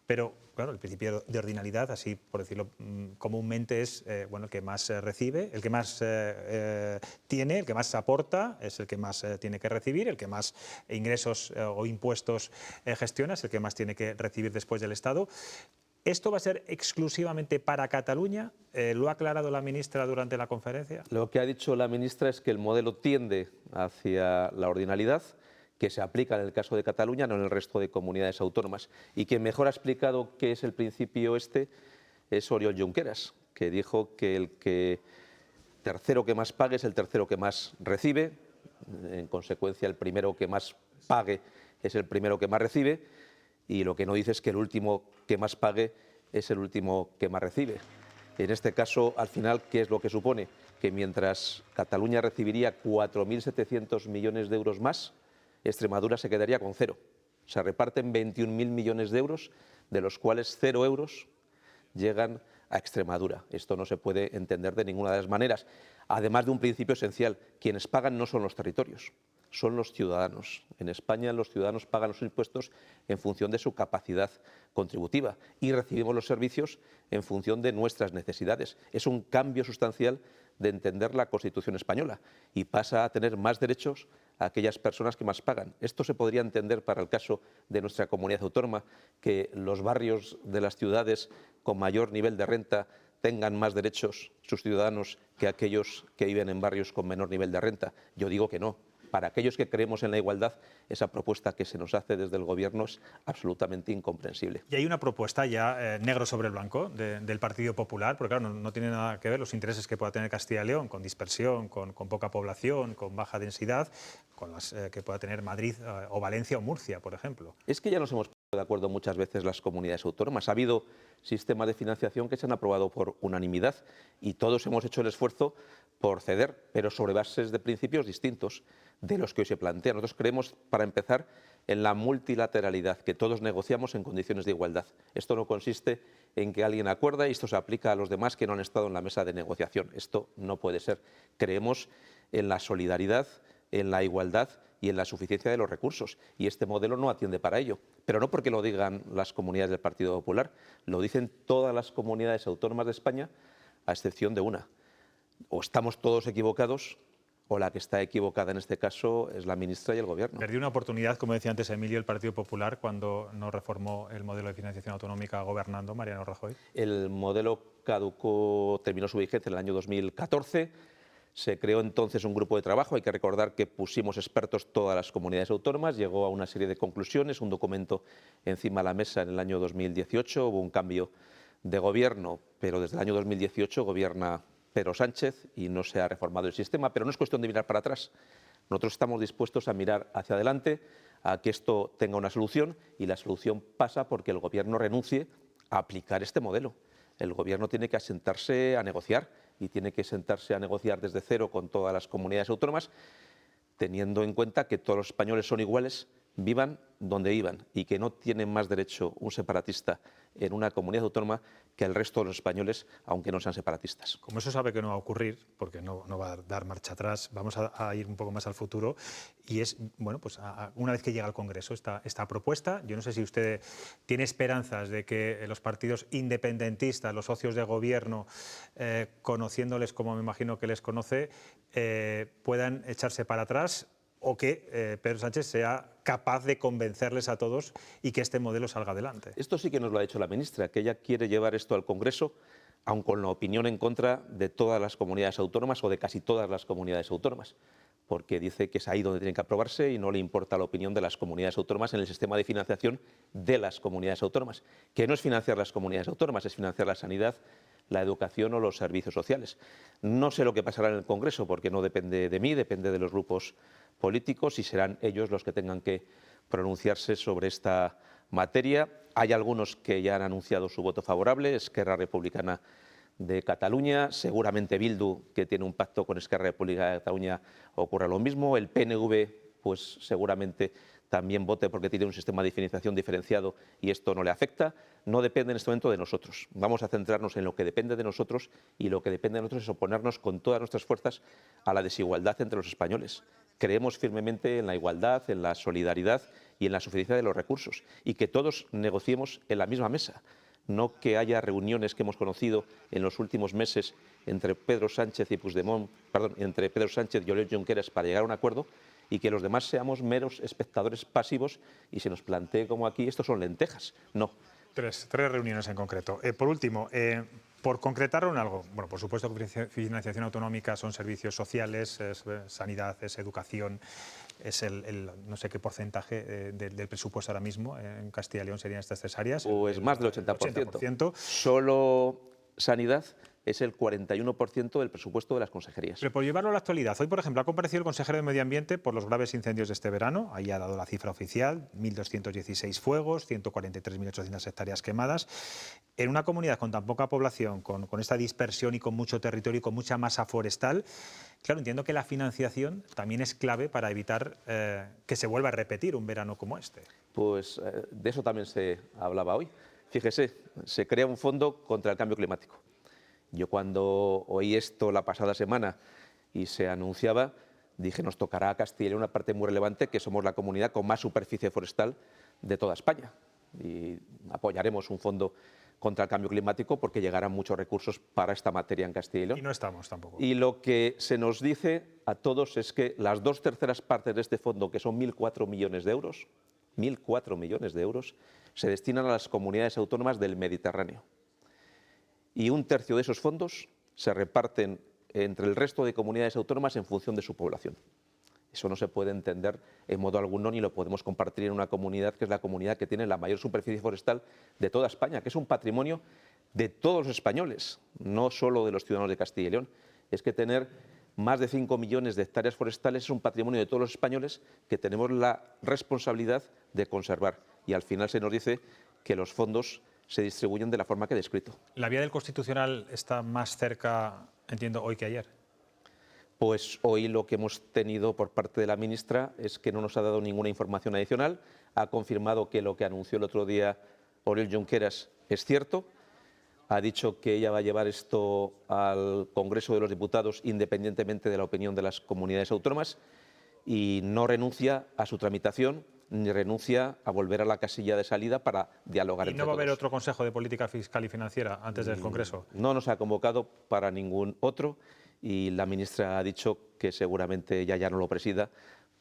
pero claro, el principio de ordinalidad, así por decirlo comúnmente, es el que más recibe, el que más tiene, el que más aporta, es el que más tiene que recibir, el que más ingresos o impuestos gestiona, es el que más tiene que recibir después del Estado. ¿Esto va a ser exclusivamente para Cataluña? ¿Lo ha aclarado la ministra durante la conferencia? Lo que ha dicho la ministra es que el modelo tiende hacia la ordinalidad, que se aplica en el caso de Cataluña, no en el resto de comunidades autónomas. Y quien mejor ha explicado qué es el principio este es Oriol Junqueras, que dijo que el tercero que más pague es el tercero que más recibe. En consecuencia, el primero que más pague es el primero que más recibe. Y lo que no dice es que el último que más pague es el último que más recibe. En este caso, al final, ¿qué es lo que supone? Que mientras Cataluña recibiría 4.700 millones de euros más, Extremadura se quedaría con cero. Se reparten 21.000 millones de euros, de los cuales 0 euros llegan a Extremadura. Esto no se puede entender de ninguna de las maneras. Además de un principio esencial, quienes pagan no son los territorios, son los ciudadanos. En España los ciudadanos pagan los impuestos en función de su capacidad contributiva y recibimos los servicios en función de nuestras necesidades. Es un cambio sustancial de entender la Constitución española y pasa a tener más derechos a aquellas personas que más pagan. Esto se podría entender para el caso de nuestra comunidad autónoma, que los barrios de las ciudades con mayor nivel de renta tengan más derechos sus ciudadanos que aquellos que viven en barrios con menor nivel de renta. Yo digo que no. Para aquellos que creemos en la igualdad, esa propuesta que se nos hace desde el Gobierno es absolutamente incomprensible. Y hay una propuesta ya negro sobre blanco del Partido Popular, porque claro, no tiene nada que ver los intereses que pueda tener Castilla y León, con dispersión, con poca población, con baja densidad, con las que pueda tener Madrid o Valencia o Murcia, por ejemplo. Es que ya nos hemos puesto de acuerdo muchas veces las comunidades autónomas. Ha habido sistemas de financiación que se han aprobado por unanimidad y todos hemos hecho el esfuerzo por ceder, pero sobre bases de principios distintos de los que hoy se plantean. Nosotros creemos, para empezar, en la multilateralidad, que todos negociamos en condiciones de igualdad. Esto no consiste en que alguien acuerda y esto se aplica a los demás que no han estado en la mesa de negociación. Esto no puede ser. Creemos en la solidaridad, en la igualdad y en la suficiencia de los recursos. Y este modelo no atiende para ello. Pero no porque lo digan las comunidades del Partido Popular, lo dicen todas las comunidades autónomas de España, a excepción de una. O estamos todos equivocados, o la que está equivocada en este caso es la ministra y el Gobierno. Perdió una oportunidad, como decía antes Emilio, el Partido Popular cuando no reformó el modelo de financiación autonómica gobernando Mariano Rajoy. El modelo caducó, terminó su vigencia en el año 2014. Se creó entonces un grupo de trabajo. Hay que recordar que pusimos expertos todas las comunidades autónomas. Llegó a una serie de conclusiones, un documento encima de la mesa en el año 2018. Hubo un cambio de gobierno, pero desde el año 2018 gobierna Pedro Sánchez y no se ha reformado el sistema, pero no es cuestión de mirar para atrás. Nosotros estamos dispuestos a mirar hacia adelante, a que esto tenga una solución, y la solución pasa porque el Gobierno renuncie a aplicar este modelo. El Gobierno tiene que asentarse a negociar y tiene que sentarse a negociar desde cero con todas las comunidades autónomas, teniendo en cuenta que todos los españoles son iguales, vivan donde vivan, y que no tiene más derecho un separatista en una comunidad autónoma que el resto de los españoles, aunque no sean separatistas. Como eso sabe que no va a ocurrir, porque no va a dar marcha atrás, vamos a ir un poco más al futuro, y es, bueno, pues una vez que llega al Congreso esta propuesta, yo no sé si usted tiene esperanzas de que los partidos independentistas, los socios de gobierno, conociéndoles como me imagino que les conoce, puedan echarse para atrás, o que Pedro Sánchez sea capaz de convencerles a todos y que este modelo salga adelante. Esto sí que nos lo ha dicho la ministra, que ella quiere llevar esto al Congreso, aun con la opinión en contra de todas las comunidades autónomas o de casi todas las comunidades autónomas, porque dice que es ahí donde tiene que aprobarse y no le importa la opinión de las comunidades autónomas en el sistema de financiación de las comunidades autónomas, que no es financiar las comunidades autónomas, es financiar la sanidad, la educación o los servicios sociales. No sé lo que pasará en el Congreso, porque no depende de mí, depende de los grupos políticos y serán ellos los que tengan que pronunciarse sobre esta materia. Hay algunos que ya han anunciado su voto favorable, Esquerra Republicana de Cataluña, seguramente Bildu, que tiene un pacto con Esquerra Republicana de Cataluña, ocurra lo mismo. El PNV, pues seguramente también vote porque tiene un sistema de financiación diferenciado y esto no le afecta. No depende en este momento de nosotros. Vamos a centrarnos en lo que depende de nosotros y lo que depende de nosotros es oponernos con todas nuestras fuerzas a la desigualdad entre los españoles. Creemos firmemente en la igualdad, en la solidaridad y en la suficiencia de los recursos y que todos negociemos en la misma mesa. No que haya reuniones que hemos conocido en los últimos meses entre Pedro Sánchez y Puigdemont, entre Pedro Sánchez y Oriol Junqueras para llegar a un acuerdo y que los demás seamos meros espectadores pasivos y se nos plantee como aquí, estos son lentejas. No. Tres reuniones en concreto. Por último, por concretarlo en algo, bueno, por supuesto que financiación autonómica son servicios sociales, es sanidad, es educación, es no sé qué porcentaje del presupuesto ahora mismo en Castilla y León serían estas tres áreas. Pues más del 80%. Solo sanidad es el 41% del presupuesto de las consejerías. Pero por llevarlo a la actualidad, hoy, por ejemplo, ha comparecido el consejero de Medio Ambiente por los graves incendios de este verano. Ahí ha dado la cifra oficial, 1.216 fuegos, 143.800 hectáreas quemadas. En una comunidad con tan poca población, con esta dispersión y con mucho territorio y con mucha masa forestal, claro, entiendo que la financiación también es clave para evitar que se vuelva a repetir un verano como este. Pues de eso también se hablaba hoy. Fíjese, se crea un fondo contra el cambio climático. Yo cuando oí esto la pasada semana y se anunciaba, dije, nos tocará a Castilla y León una parte muy relevante, que somos la comunidad con más superficie forestal de toda España. Y apoyaremos un fondo contra el cambio climático porque llegarán muchos recursos para esta materia en Castilla y León. Y no estamos tampoco. Y lo que se nos dice a todos es que las 2/3 partes de este fondo, que son 1.004 millones de euros, 1.004 millones de euros, se destinan a las comunidades autónomas del Mediterráneo. Y 1/3 de esos fondos se reparten entre el resto de comunidades autónomas en función de su población. Eso no se puede entender en modo alguno ni lo podemos compartir en una comunidad que es la comunidad que tiene la mayor superficie forestal de toda España, que es un patrimonio de todos los españoles, no solo de los ciudadanos de Castilla y León. Es que tener más de 5 millones de hectáreas forestales es un patrimonio de todos los españoles que tenemos la responsabilidad de conservar. Y al final se nos dice que los fondos se distribuyen de la forma que he descrito. ¿La vía del Constitucional está más cerca, entiendo, hoy que ayer? Pues hoy lo que hemos tenido por parte de la ministra es que no nos ha dado ninguna información adicional, ha confirmado que lo que anunció el otro día Oriol Junqueras es cierto, ha dicho que ella va a llevar esto al Congreso de los Diputados independientemente de la opinión de las comunidades autónomas y no renuncia a su tramitación ni renuncia a volver a la casilla de salida para dialogar entre todos. ¿Y no va a haber otro Consejo de Política Fiscal y Financiera antes del Congreso? No nos ha convocado para ningún otro y la ministra ha dicho que seguramente ella ya no lo presida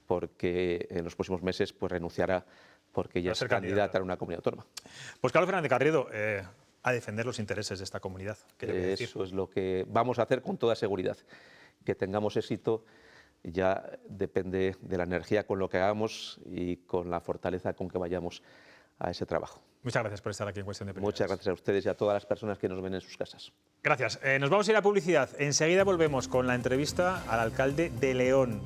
porque en los próximos meses pues renunciará porque ella es candidata a una comunidad autónoma. Pues Carlos Fernández Garrido, a defender los intereses de esta comunidad. Eso es lo que vamos a hacer con toda seguridad. Que tengamos éxito ya depende de la energía con lo que hagamos y con la fortaleza con que vayamos a ese trabajo. Muchas gracias por estar aquí en Cuestión de Prioridades. Muchas gracias a ustedes y a todas las personas que nos ven en sus casas. Gracias. Nos vamos a ir a publicidad. Enseguida volvemos con la entrevista al alcalde de León.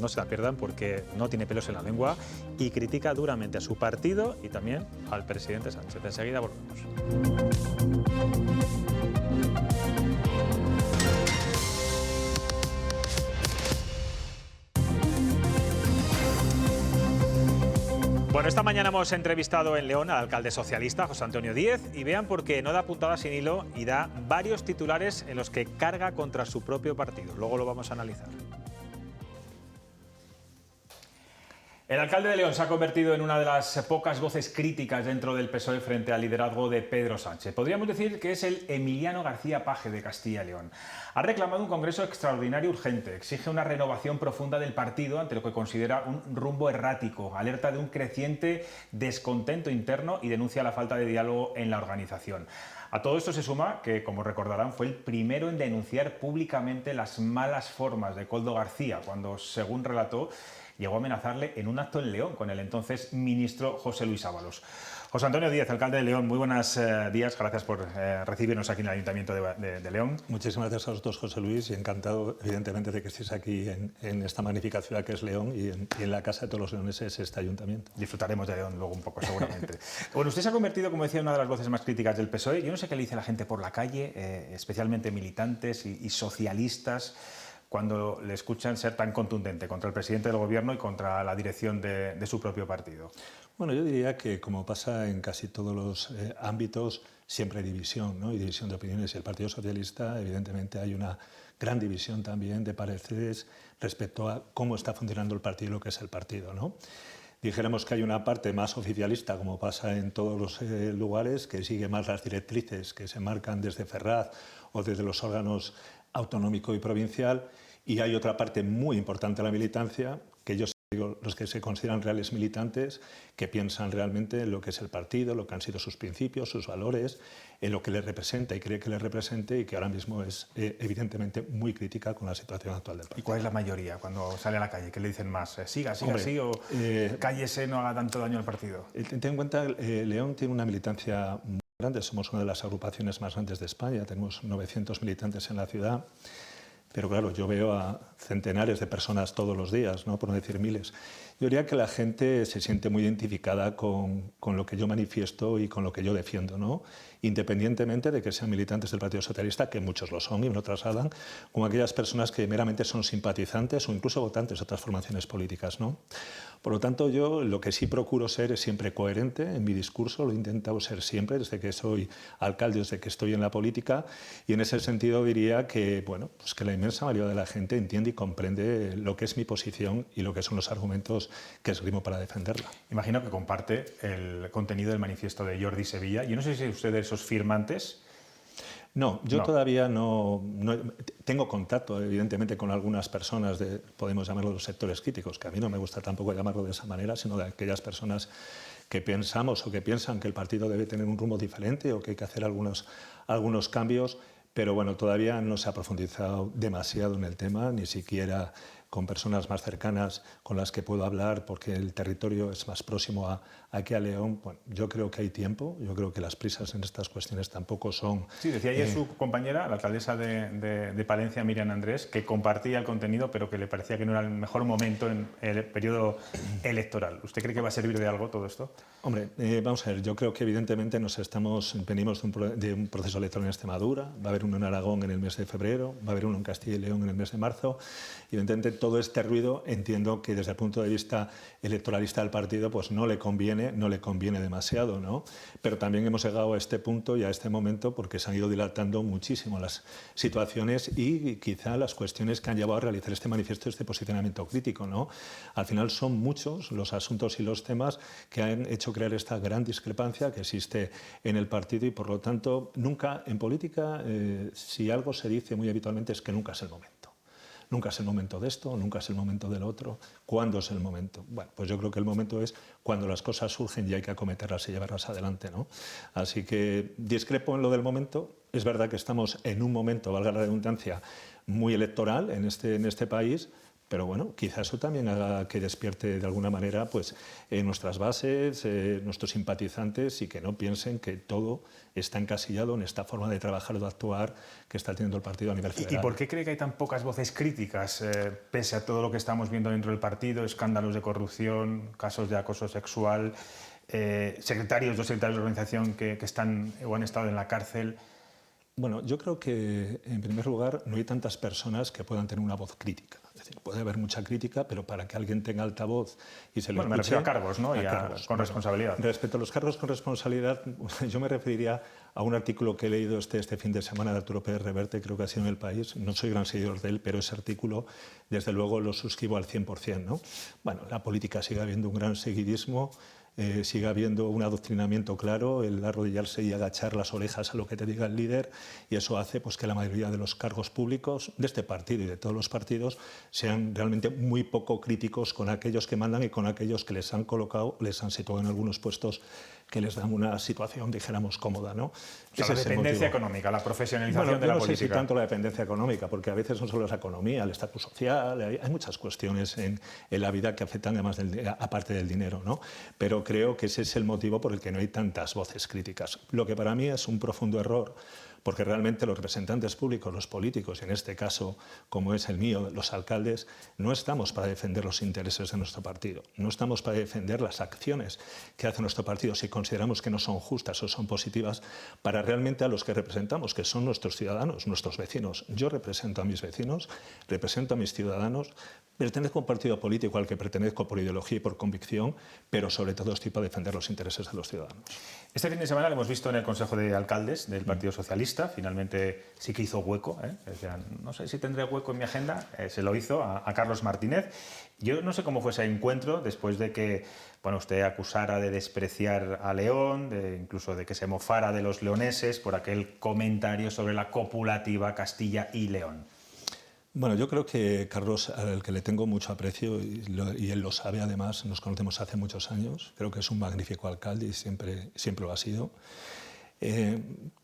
No se la pierdan porque no tiene pelos en la lengua y critica duramente a su partido y también al presidente Sánchez. Enseguida volvemos. Bueno, esta mañana hemos entrevistado en León al alcalde socialista, José Antonio Díez, y vean por qué no da puntada sin hilo y da varios titulares en los que carga contra su propio partido. Luego lo vamos a analizar. El alcalde de León se ha convertido en una de las pocas voces críticas dentro del PSOE frente al liderazgo de Pedro Sánchez. Podríamos decir que es el Emiliano García Paje de Castilla y León. Ha reclamado un congreso extraordinario urgente, exige una renovación profunda del partido ante lo que considera un rumbo errático, alerta de un creciente descontento interno y denuncia la falta de diálogo en la organización. A todo esto se suma que, como recordarán, fue el primero en denunciar públicamente las malas formas de Koldo García cuando, según relató, llegó a amenazarle en un acto en León con el entonces ministro José Luis Ábalos. José Antonio Díez, alcalde de León, muy buenos días, gracias por recibirnos aquí en el Ayuntamiento de León. Muchísimas gracias a vosotros, José Luis, y encantado, evidentemente, de que estéis aquí en esta magnífica ciudad que es León y en la casa de todos los leoneses, este ayuntamiento. Disfrutaremos de León luego un poco, seguramente. Bueno, usted se ha convertido, como decía, en una de las voces más críticas del PSOE. Yo no sé qué le dice la gente por la calle, especialmente militantes y socialistas, cuando le escuchan ser tan contundente contra el presidente del Gobierno y contra la dirección de su propio partido. Bueno, yo diría que, como pasa en casi todos los ámbitos, siempre hay división, ¿no? Y división de opiniones. Y el Partido Socialista, evidentemente, hay una gran división también de pareceres respecto a cómo está funcionando el partido y lo que es el partido, ¿no? Dijéramos que hay una parte más oficialista, como pasa en todos los lugares, que sigue más las directrices que se marcan desde Ferraz o desde los órganos autonómico y provincial, y hay otra parte muy importante de la militancia, que ellos, digo, los que se consideran reales militantes, que piensan realmente en lo que es el partido, lo que han sido sus principios, sus valores, en lo que les representa y cree que les represente, y que ahora mismo es evidentemente muy crítica con la situación actual del partido. ¿Y cuál es la mayoría cuando sale a la calle? ¿Qué le dicen más? ¿Siga así o cállese, no haga tanto daño al partido? Ten en cuenta, León tiene una militancia muy grande, somos una de las agrupaciones más grandes de España, tenemos 900 militantes en la ciudad, pero claro, yo veo a centenares de personas todos los días, ¿no? Por no decir miles. Yo diría que la gente se siente muy identificada con lo que yo manifiesto y con lo que yo defiendo, ¿no? Independientemente de que sean militantes del Partido Socialista, que muchos lo son y me lo trasladan, como aquellas personas que meramente son simpatizantes o incluso votantes de otras formaciones políticas, ¿no? Por lo tanto, yo lo que sí procuro ser es siempre coherente en mi discurso, lo he intentado ser siempre desde que soy alcalde, desde que estoy en la política, y en ese sentido diría que, bueno, pues que la inmensa mayoría de la gente entiende y comprende lo que es mi posición y lo que son los argumentos que esgrimo para defenderla. Imagino que comparte el contenido del manifiesto de Jordi Sevilla. Yo no sé si usted de esos firmantes. No, yo todavía no tengo contacto, evidentemente, con algunas personas podemos llamarlo los sectores críticos, que a mí no me gusta tampoco llamarlo de esa manera, sino de aquellas personas que pensamos o que piensan que el partido debe tener un rumbo diferente o que hay que hacer algunos cambios, pero bueno, todavía no se ha profundizado demasiado en el tema, ni siquiera con personas más cercanas con las que puedo hablar, porque el territorio es más próximo aquí a León. Bueno, yo creo que hay tiempo, yo creo que las prisas en estas cuestiones tampoco son... Sí, decía ayer su compañera, la alcaldesa de Palencia, Miriam Andrés, que compartía el contenido, pero que le parecía que no era el mejor momento en el periodo electoral. ¿Usted cree que va a servir de algo todo esto? Hombre, vamos a ver, yo creo que evidentemente venimos de un proceso electoral en Extremadura, va a haber uno en Aragón en el mes de febrero, va a haber uno en Castilla y León en el mes de marzo. Evidentemente, todo este ruido entiendo que desde el punto de vista electoralista del partido pues no le conviene demasiado, ¿no? Pero también hemos llegado a este punto y a este momento porque se han ido dilatando muchísimo las situaciones y quizá las cuestiones que han llevado a realizar este manifiesto, este posicionamiento crítico, ¿no? Al final son muchos los asuntos y los temas que han hecho crear esta gran discrepancia que existe en el partido y por lo tanto nunca en política, si algo se dice muy habitualmente es que nunca es el momento. Nunca es el momento de esto, nunca es el momento del otro. ¿Cuándo es el momento? Bueno, pues yo creo que el momento es cuando las cosas surgen y hay que acometerlas y llevarlas adelante, ¿no? Así que discrepo en lo del momento. Es verdad que estamos en un momento, valga la redundancia, muy electoral en este país, pero bueno, quizá eso también haga que despierte de alguna manera pues, nuestras bases, nuestros simpatizantes y que no piensen que todo está encasillado en esta forma de trabajar o de actuar que está teniendo el partido a nivel federal. ¿Y por qué cree que hay tan pocas voces críticas, pese a todo lo que estamos viendo dentro del partido, escándalos de corrupción, casos de acoso sexual, dos secretarios de organización que están o han estado en la cárcel? Bueno, yo creo que, en primer lugar, no hay tantas personas que puedan tener una voz crítica. Es decir, puede haber mucha crítica, pero para que alguien tenga altavoz y se le escuche... me refiero a cargos, ¿no? Con responsabilidad. Respecto a los cargos con responsabilidad, yo me referiría a un artículo que he leído este fin de semana de Arturo Pérez Reverte, creo que ha sido en El País. No soy gran seguidor de él, pero ese artículo, desde luego, lo suscribo al 100%, ¿no? Bueno, la política sigue habiendo un gran seguidismo, sigue habiendo un adoctrinamiento claro, el arrodillarse y agachar las orejas a lo que te diga el líder, y eso hace pues, que la mayoría de los cargos públicos de este partido y de todos los partidos sean realmente muy poco críticos con aquellos que mandan y con aquellos que les han colocado, les han situado en algunos puestos que les dan una situación, dijéramos, cómoda, ¿no? O sea, Ese la es el dependencia motivo. económica, la profesionalización Bueno, de yo la no sé si política. tanto la dependencia económica, porque a veces no solo es la economía, el estatus social, hay muchas cuestiones en la vida que afectan además aparte del dinero, ¿no? Pero creo que ese es el motivo por el que no hay tantas voces críticas. Lo que para mí es un profundo error, porque realmente los representantes públicos, los políticos, en este caso, como es el mío, los alcaldes, no estamos para defender los intereses de nuestro partido, no estamos para defender las acciones que hace nuestro partido si consideramos que no son justas o son positivas para realmente a los que representamos, que son nuestros ciudadanos, nuestros vecinos. Yo represento a mis vecinos, represento a mis ciudadanos, pertenezco a un partido político al que pertenezco por ideología y por convicción, pero sobre todo estoy para defender los intereses de los ciudadanos. Este fin de semana lo hemos visto en el Consejo de Alcaldes del Partido Socialista. Finalmente sí que hizo hueco. Decían, no sé si tendré hueco en mi agenda. Se lo hizo a Carlos Martínez. Yo no sé cómo fue ese encuentro después de que usted acusara de despreciar a León, incluso de que se mofara de los leoneses por aquel comentario sobre la copulativa Castilla y León. Bueno, yo creo que Carlos, al que le tengo mucho aprecio, y él lo sabe además, nos conocemos hace muchos años, creo que es un magnífico alcalde y siempre lo ha sido.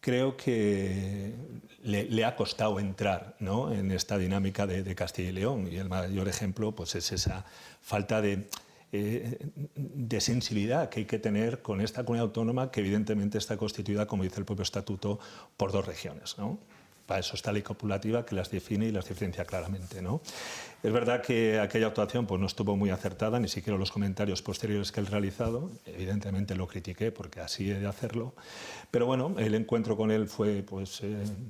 Creo que le ha costado entrar, ¿no?, en esta dinámica de Castilla y León, y el mayor ejemplo pues, es esa falta de sensibilidad que hay que tener con esta comunidad autónoma que evidentemente está constituida, como dice el propio estatuto, por dos regiones, ¿no? Para eso está la ley copulativa que las define y las diferencia claramente, ¿no? Es verdad que aquella actuación pues, no estuvo muy acertada, ni siquiera los comentarios posteriores que él ha realizado. Evidentemente lo critiqué porque así he de hacerlo. Pero bueno, el encuentro con él fue pues,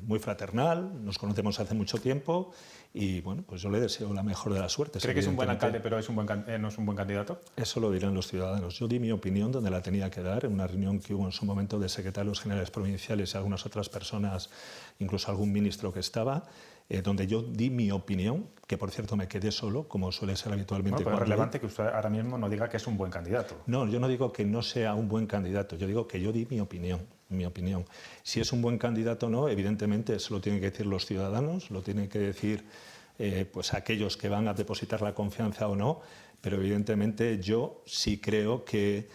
muy fraternal, nos conocemos hace mucho tiempo y bueno, pues yo le deseo la mejor de las suertes. ¿Cree que es un buen alcalde pero no es un buen candidato? Eso lo dirán los ciudadanos. Yo di mi opinión donde la tenía que dar, en una reunión que hubo en su momento de secretarios generales provinciales y algunas otras personas, incluso algún ministro que estaba, donde yo di mi opinión, que por cierto me quedé solo, como suele ser habitualmente. Bueno, pero es relevante que usted ahora mismo no diga que es un buen candidato. No, yo no digo que no sea un buen candidato, yo digo que yo di mi opinión. Si es un buen candidato o no, evidentemente eso lo tienen que decir los ciudadanos, lo tienen que decir pues aquellos que van a depositar la confianza o no, pero evidentemente yo sí creo que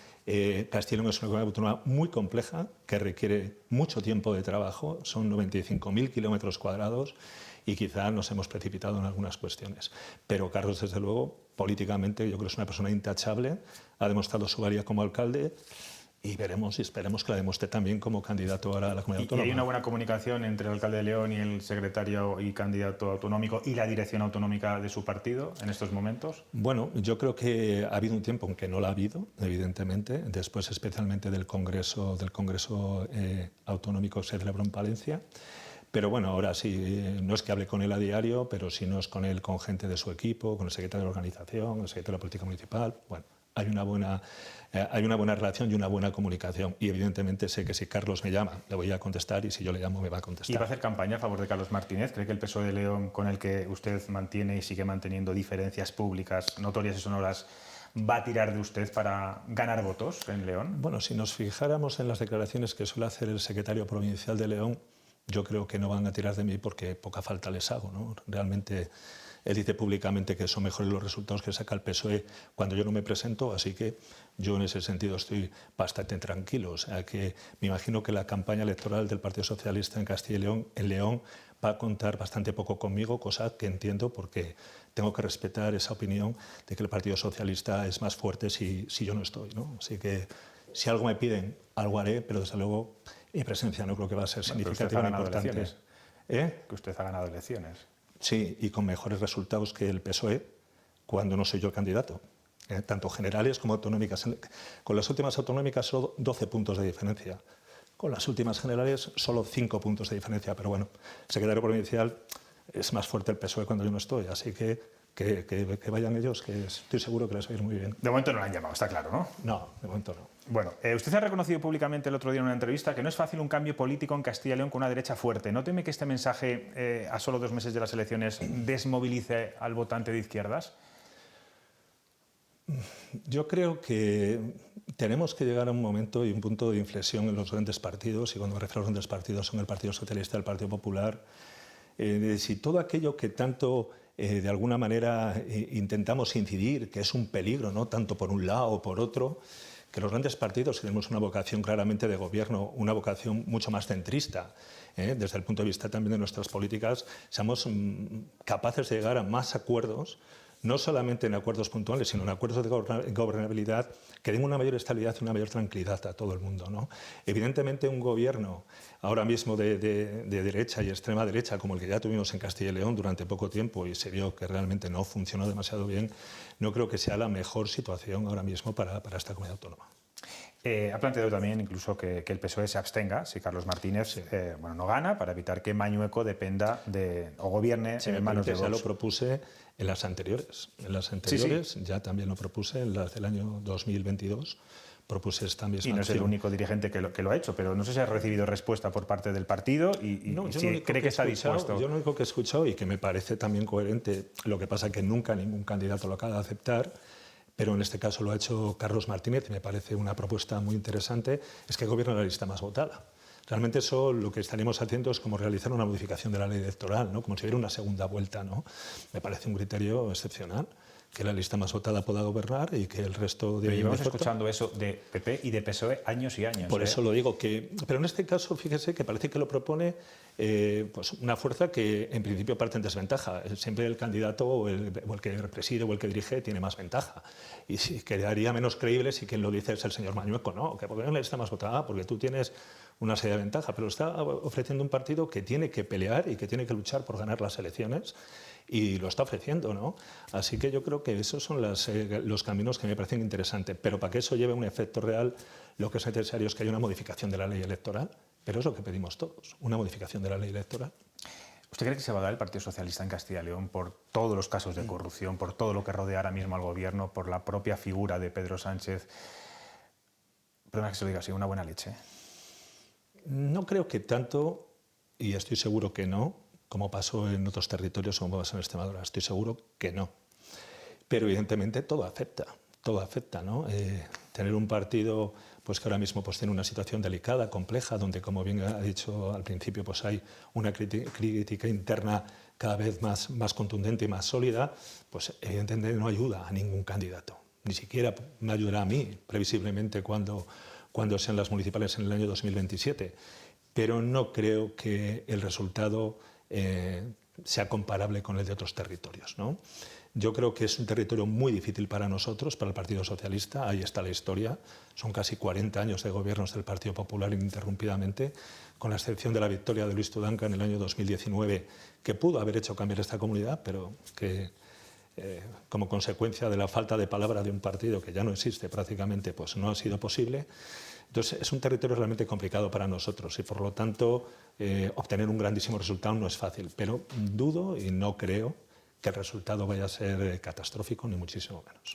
Castilla y León es una comunidad autónoma muy compleja, que requiere mucho tiempo de trabajo, son 95.000 kilómetros cuadrados y quizá nos hemos precipitado en algunas cuestiones. Pero Carlos, desde luego, políticamente yo creo que es una persona intachable, ha demostrado su valía como alcalde y veremos y esperemos que la demuestre también como candidato ahora a la comunidad autónoma. ¿Y hay una buena comunicación entre el alcalde de León y el secretario y candidato autonómico y la dirección autonómica de su partido en estos momentos? Bueno, yo creo que ha habido un tiempo en que no la ha habido, evidentemente, después especialmente del Congreso Autonómico que se celebró en Palencia. Pero bueno, ahora sí, no es que hable con él a diario, pero si no es con él, con gente de su equipo, con el secretario de organización, el secretario de política municipal. Bueno, hay una buena relación y una buena comunicación. Y evidentemente sé que si Carlos me llama, le voy a contestar, y si yo le llamo, me va a contestar. ¿Y va a hacer campaña a favor de Carlos Martínez? ¿Cree que el PSOE de León, con el que usted mantiene y sigue manteniendo diferencias públicas notorias y sonoras, va a tirar de usted para ganar votos en León? Bueno, si nos fijáramos en las declaraciones que suele hacer el secretario provincial de León, yo creo que no van a tirar de mí porque poca falta les hago, ¿no? Realmente él dice públicamente que son mejores los resultados que saca el PSOE cuando yo no me presento, así que yo en ese sentido estoy bastante tranquilo. O sea que me imagino que la campaña electoral del Partido Socialista en Castilla y León, en León, va a contar bastante poco conmigo, cosa que entiendo porque tengo que respetar esa opinión de que el Partido Socialista es más fuerte si yo no estoy, ¿no? Así que si algo me piden, algo haré, pero desde luego mi presencia no creo que va a ser significativa ni importante. Que usted ha ganado elecciones. Sí, y con mejores resultados que el PSOE cuando no soy yo el candidato, tanto generales como autonómicas. Con las últimas autonómicas solo 12 puntos de diferencia. Con las últimas generales solo 5 puntos de diferencia. Pero bueno, el secretario provincial es más fuerte el PSOE cuando yo no estoy, así que vayan ellos, que estoy seguro que les va a ir muy bien. De momento no lo han llamado, está claro, ¿no? No, de momento no. Bueno, usted ha reconocido públicamente el otro día en una entrevista que no es fácil un cambio político en Castilla y León con una derecha fuerte. ¿No teme que este mensaje, a solo 2 meses de las elecciones, desmovilice al votante de izquierdas? Yo creo que tenemos que llegar a un momento y un punto de inflexión en los grandes partidos, y cuando me refiero a los grandes partidos son el Partido Socialista y el Partido Popular. Si todo aquello que tanto de alguna manera intentamos incidir, que es un peligro, ¿no?, tanto por un lado o por otro, que los grandes partidos tenemos una vocación claramente de gobierno, una vocación mucho más centrista, desde el punto de vista también de nuestras políticas, seamos capaces de llegar a más acuerdos, no solamente en acuerdos puntuales, sino en acuerdos de gobernabilidad que den una mayor estabilidad y una mayor tranquilidad a todo el mundo, ¿no? Evidentemente, un gobierno ahora mismo de derecha y extrema derecha, como el que ya tuvimos en Castilla y León durante poco tiempo y se vio que realmente no funcionó demasiado bien, no creo que sea la mejor situación ahora mismo para esta comunidad autónoma. Ha planteado también incluso que el PSOE se abstenga si Carlos Martínez no gana, para evitar que Mañueco dependa o gobierne en manos de Vox. Ya lo propuse en las anteriores. En las anteriores ya también lo propuse, en las del año 2022. Propuse esta misma y no es el acción. único dirigente que lo ha hecho, pero no sé si ha recibido respuesta por parte del partido y si cree que está dispuesto. Yo lo único que he escuchado y que me parece también coherente, lo que pasa que nunca ningún candidato lo acaba de aceptar, pero en este caso lo ha hecho Carlos Martínez y me parece una propuesta muy interesante, es que gobierne la lista más votada. Realmente eso lo que estaríamos haciendo es como realizar una modificación de la ley electoral, ¿no? Como si hubiera una segunda vuelta, ¿no? Me parece un criterio excepcional, que la lista más votada pueda gobernar y que el resto de... Pero llevamos escuchando eso de PP y de PSOE años y años. Por eso lo digo, pero en este caso, fíjese que parece que lo propone pues una fuerza que en principio parte en desventaja. Siempre el candidato o el que preside o el que dirige tiene más ventaja. Y sí, quedaría menos creíble si quien lo dice es el señor Mañueco, ¿no? Que porque no le está más votada, porque tú tienes una serie de ventajas, pero está ofreciendo un partido que tiene que pelear y que tiene que luchar por ganar las elecciones y lo está ofreciendo, ¿no? Así que yo creo que esos son los caminos que me parecen interesantes, pero para que eso lleve un efecto real, lo que es necesario es que haya una modificación de la ley electoral, pero es lo que pedimos todos, una modificación de la ley electoral. ¿Usted cree que se va a dar el Partido Socialista en Castilla y León por todos los casos de corrupción, por todo lo que rodea ahora mismo al gobierno, por la propia figura de Pedro Sánchez? Perdona que se lo diga así, una buena leche. No creo que tanto, y estoy seguro que no, como pasó en otros territorios, como pasó en Extremadura. Estoy seguro que no. Pero evidentemente todo afecta, ¿no? Tener un partido pues, que ahora mismo pues, tiene una situación delicada, compleja, donde, como bien ha dicho al principio, pues, hay una crítica interna cada vez más contundente y más sólida, pues evidentemente no ayuda a ningún candidato. Ni siquiera me ayudará a mí, previsiblemente, cuando sean las municipales en el año 2027. Pero no creo que el resultado sea comparable con el de otros territorios, ¿no? Yo creo que es un territorio muy difícil para nosotros, para el Partido Socialista. Ahí está la historia. Son casi 40 años de gobiernos del Partido Popular ininterrumpidamente, con la excepción de la victoria de Luis Tudanca en el año 2019, que pudo haber hecho cambiar esta comunidad, pero que como consecuencia de la falta de palabra de un partido que ya no existe prácticamente, pues no ha sido posible. Entonces es un territorio realmente complicado para nosotros y por lo tanto obtener un grandísimo resultado no es fácil, pero dudo y no creo que el resultado vaya a ser catastrófico ni muchísimo menos.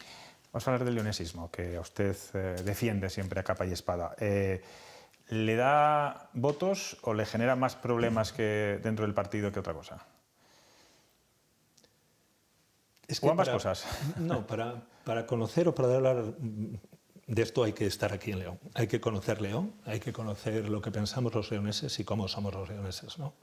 Vamos a hablar del leonesismo, que usted defiende siempre a capa y espada. ¿Le da votos o le genera más problemas que dentro del partido que otra cosa? Es que ¿O ambas cosas? No, para conocer o para hablar de esto hay que estar aquí en León. Hay que conocer León, hay que conocer lo que pensamos los leoneses y cómo somos los leoneses, ¿no?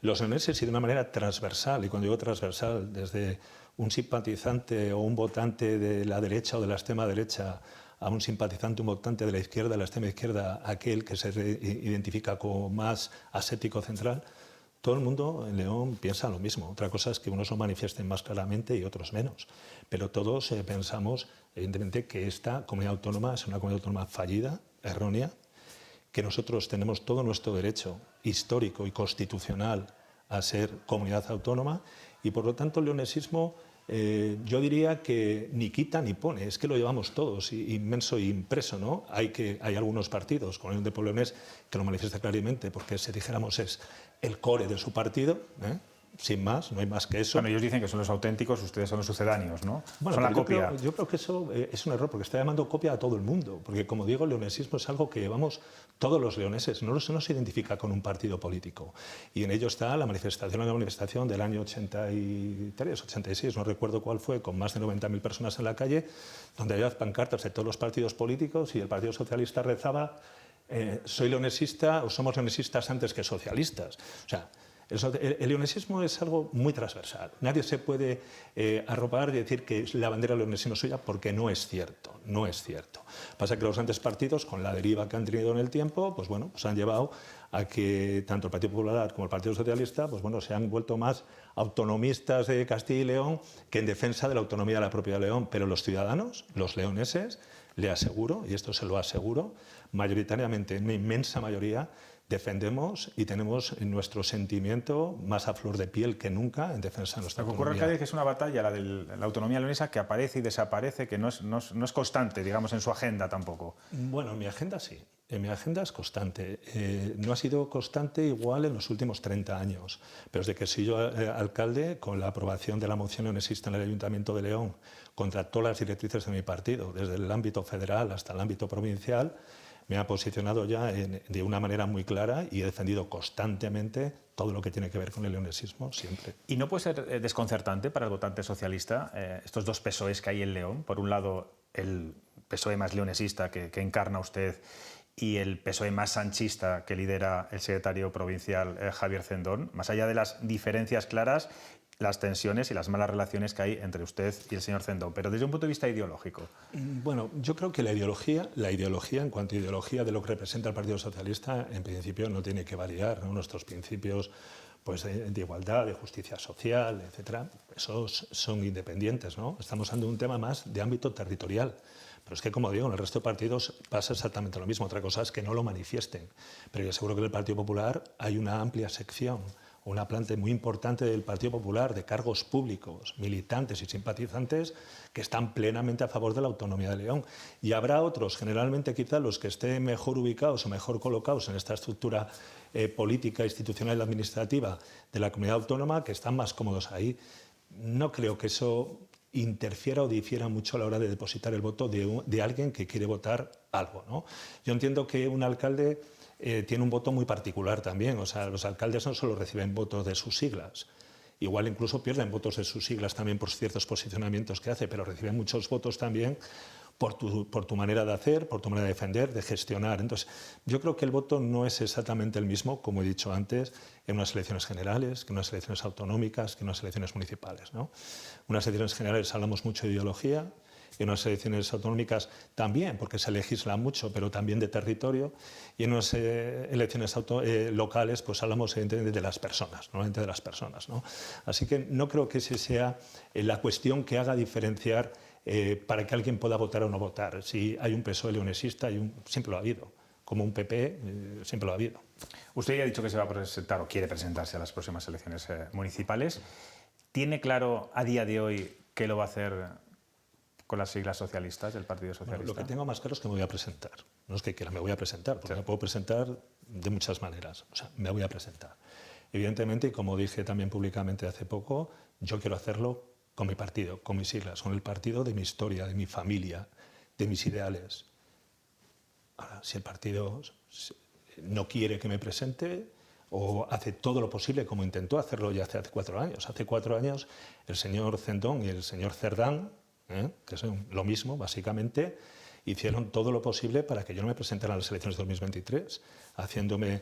Los leoneses, y de una manera transversal, y cuando digo transversal, desde un simpatizante o un votante de la derecha o de la extrema derecha a un simpatizante, un votante de la izquierda, de la extrema izquierda, aquel que se identifica como más ascético central, todo el mundo en León piensa lo mismo. Otra cosa es que unos lo manifiesten más claramente y otros menos. Pero todos pensamos, evidentemente, que esta comunidad autónoma es una comunidad autónoma fallida, errónea, que nosotros tenemos todo nuestro derecho histórico y constitucional a ser comunidad autónoma y, por lo tanto, el leonesismo yo diría que ni quita ni pone, es que lo llevamos todos, inmenso e impreso, ¿no? Hay algunos partidos, como el Unión de Pueblo Leonés, que lo manifiesta claramente, porque si dijéramos es el core de su partido, sin más, no hay más que eso. Bueno, ellos dicen que son los auténticos, ustedes son los sucedáneos, ¿no? Bueno, son la copia. Yo creo que eso es un error, porque está llamando copia a todo el mundo, porque como digo, el leonesismo es algo que llevamos todos los leoneses, no se identifica con un partido político. Y en ello está la manifestación del año 83, 86, no recuerdo cuál fue, con más de 90.000 personas en la calle, donde había pancartas de todos los partidos políticos y el Partido Socialista rezaba soy leonesista o somos leonesistas antes que socialistas. O sea, El leonesismo es algo muy transversal. Nadie se puede arropar y decir que la bandera leonesina es suya porque no es cierto, no es cierto. Pasa que los grandes partidos, con la deriva que han tenido en el tiempo, pues bueno, pues han llevado a que tanto el Partido Popular como el Partido Socialista, pues bueno, se han vuelto más autonomistas de Castilla y León que en defensa de la autonomía de la propia León. Pero los ciudadanos, los leoneses, le aseguro, y esto se lo aseguro, mayoritariamente, en una inmensa mayoría, defendemos y tenemos nuestro sentimiento más a flor de piel que nunca en defensa de nuestra autonomía. Lo que ocurre en Cádiz es que es una batalla, la de la autonomía leonesa, que aparece y desaparece, que no es constante, digamos, en su agenda tampoco. Bueno, en mi agenda sí. En mi agenda es constante. No ha sido constante igual en los últimos 30 años, pero desde que soy yo alcalde, con la aprobación de la moción leonesista en el Ayuntamiento de León contra todas las directrices de mi partido, desde el ámbito federal hasta el ámbito provincial, me ha posicionado ya de una manera muy clara y he defendido constantemente todo lo que tiene que ver con el leonesismo, siempre. ¿Y no puede ser desconcertante para el votante socialista estos dos PSOEs que hay en León? Por un lado, el PSOE más leonesista que encarna usted y el PSOE más sanchista que lidera el secretario provincial Javier Cendón. Más allá de las diferencias claras, las tensiones y las malas relaciones que hay entre usted y el señor Cendón, pero desde un punto de vista ideológico. Bueno, yo creo que la ideología en cuanto a ideología de lo que representa el Partido Socialista, en principio no tiene que variar, ¿no? Nuestros principios pues, de igualdad, de justicia social, etcétera, esos son independientes, ¿no? Estamos hablando de un tema más de ámbito territorial. Pero es que, como digo, en el resto de partidos pasa exactamente lo mismo. Otra cosa es que no lo manifiesten. Pero yo seguro que en el Partido Popular hay una amplia sección, una planta muy importante del Partido Popular, de cargos públicos, militantes y simpatizantes, que están plenamente a favor de la autonomía de León. Y habrá otros, generalmente quizá los que estén mejor ubicados o mejor colocados en esta estructura política, institucional y administrativa de la comunidad autónoma, que están más cómodos ahí. No creo que eso interfiera o difiera mucho a la hora de depositar el voto de alguien que quiere votar algo, ¿no? Yo entiendo que un alcalde tiene un voto muy particular también. O sea, los alcaldes no solo reciben votos de sus siglas, igual incluso pierden votos de sus siglas también por ciertos posicionamientos que hace, pero reciben muchos votos también por tu manera de hacer, por tu manera de defender, de gestionar. Entonces, yo creo que el voto no es exactamente el mismo, como he dicho antes, en unas elecciones generales, que en unas elecciones autonómicas, que en unas elecciones municipales, ¿no? Unas elecciones generales hablamos mucho de ideología, en unas elecciones autonómicas también, porque se legisla mucho, pero también de territorio, y en unas elecciones locales pues hablamos evidentemente de las personas, normalmente de las personas, ¿no? Así que no creo que esa sea la cuestión que haga diferenciar para que alguien pueda votar o no votar. Si hay un PSOE leonesista, siempre lo ha habido, como un PP siempre lo ha habido. Usted ya ha dicho que se va a presentar o quiere presentarse a las próximas elecciones municipales. ¿Tiene claro a día de hoy que lo va a hacer con las siglas socialistas del Partido Socialista? Bueno, lo que tengo más claro es que me voy a presentar. No es que quiera, me voy a presentar, porque me puedo presentar de muchas maneras. O sea, me voy a presentar. Evidentemente, y como dije también públicamente hace poco, yo quiero hacerlo con mi partido, con mis siglas, con el partido de mi historia, de mi familia, de mis ideales. Ahora, si el partido no quiere que me presente o hace todo lo posible, como intentó hacerlo ya hace 4 años. Hace 4 años el señor Cendón y el señor Cerdán, que son lo mismo, básicamente, hicieron todo lo posible para que yo no me presentara a las elecciones de 2023, haciéndome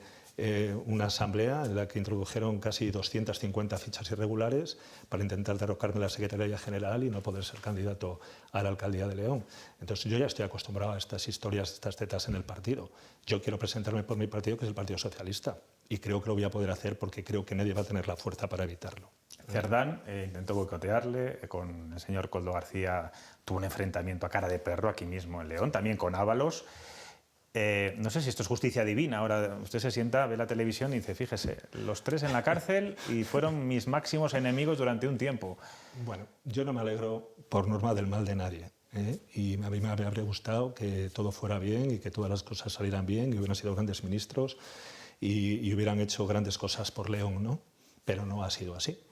una asamblea en la que introdujeron casi 250 fichas irregulares para intentar derrocarme la Secretaría General y no poder ser candidato a la alcaldía de León. Entonces yo ya estoy acostumbrado a estas historias, estas tetas en el partido. Yo quiero presentarme por mi partido, que es el Partido Socialista, y creo que lo voy a poder hacer porque creo que nadie va a tener la fuerza para evitarlo. Cerdán intentó boicotearle, con el señor Koldo García tuvo un enfrentamiento a cara de perro aquí mismo en León, también con Ábalos. No sé si esto es justicia divina. Ahora usted se sienta, ve la televisión y dice, fíjese, los 3 en la cárcel y fueron mis máximos enemigos durante un tiempo. Bueno, yo no me alegro por norma del mal de nadie, y a mí me habría gustado que todo fuera bien y que todas las cosas salieran bien y hubieran sido grandes ministros y hubieran hecho grandes cosas por León, ¿no? Pero no ha sido así.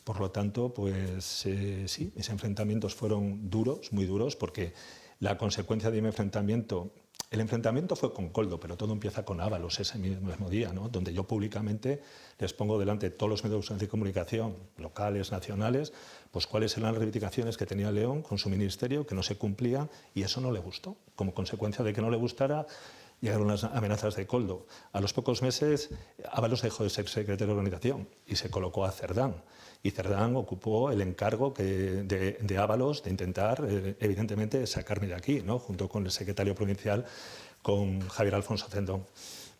Por lo tanto, pues sí, mis enfrentamientos fueron duros, muy duros, porque la consecuencia de mi enfrentamiento... El enfrentamiento fue con Koldo, pero todo empieza con Ábalos ese mismo día, ¿no? Donde yo públicamente les pongo delante de todos los medios de comunicación, locales, nacionales, pues cuáles eran las reivindicaciones que tenía León con su ministerio, que no se cumplían, y eso no le gustó. Como consecuencia de que no le gustara, llegaron las amenazas de Koldo. A los pocos meses, Ábalos dejó de ser secretario de organización y se colocó a Cerdán. Y Cerdán ocupó el encargo de Ábalos de intentar, evidentemente, sacarme de aquí, ¿no? Junto con el secretario provincial, con Javier Alfonso Cendón.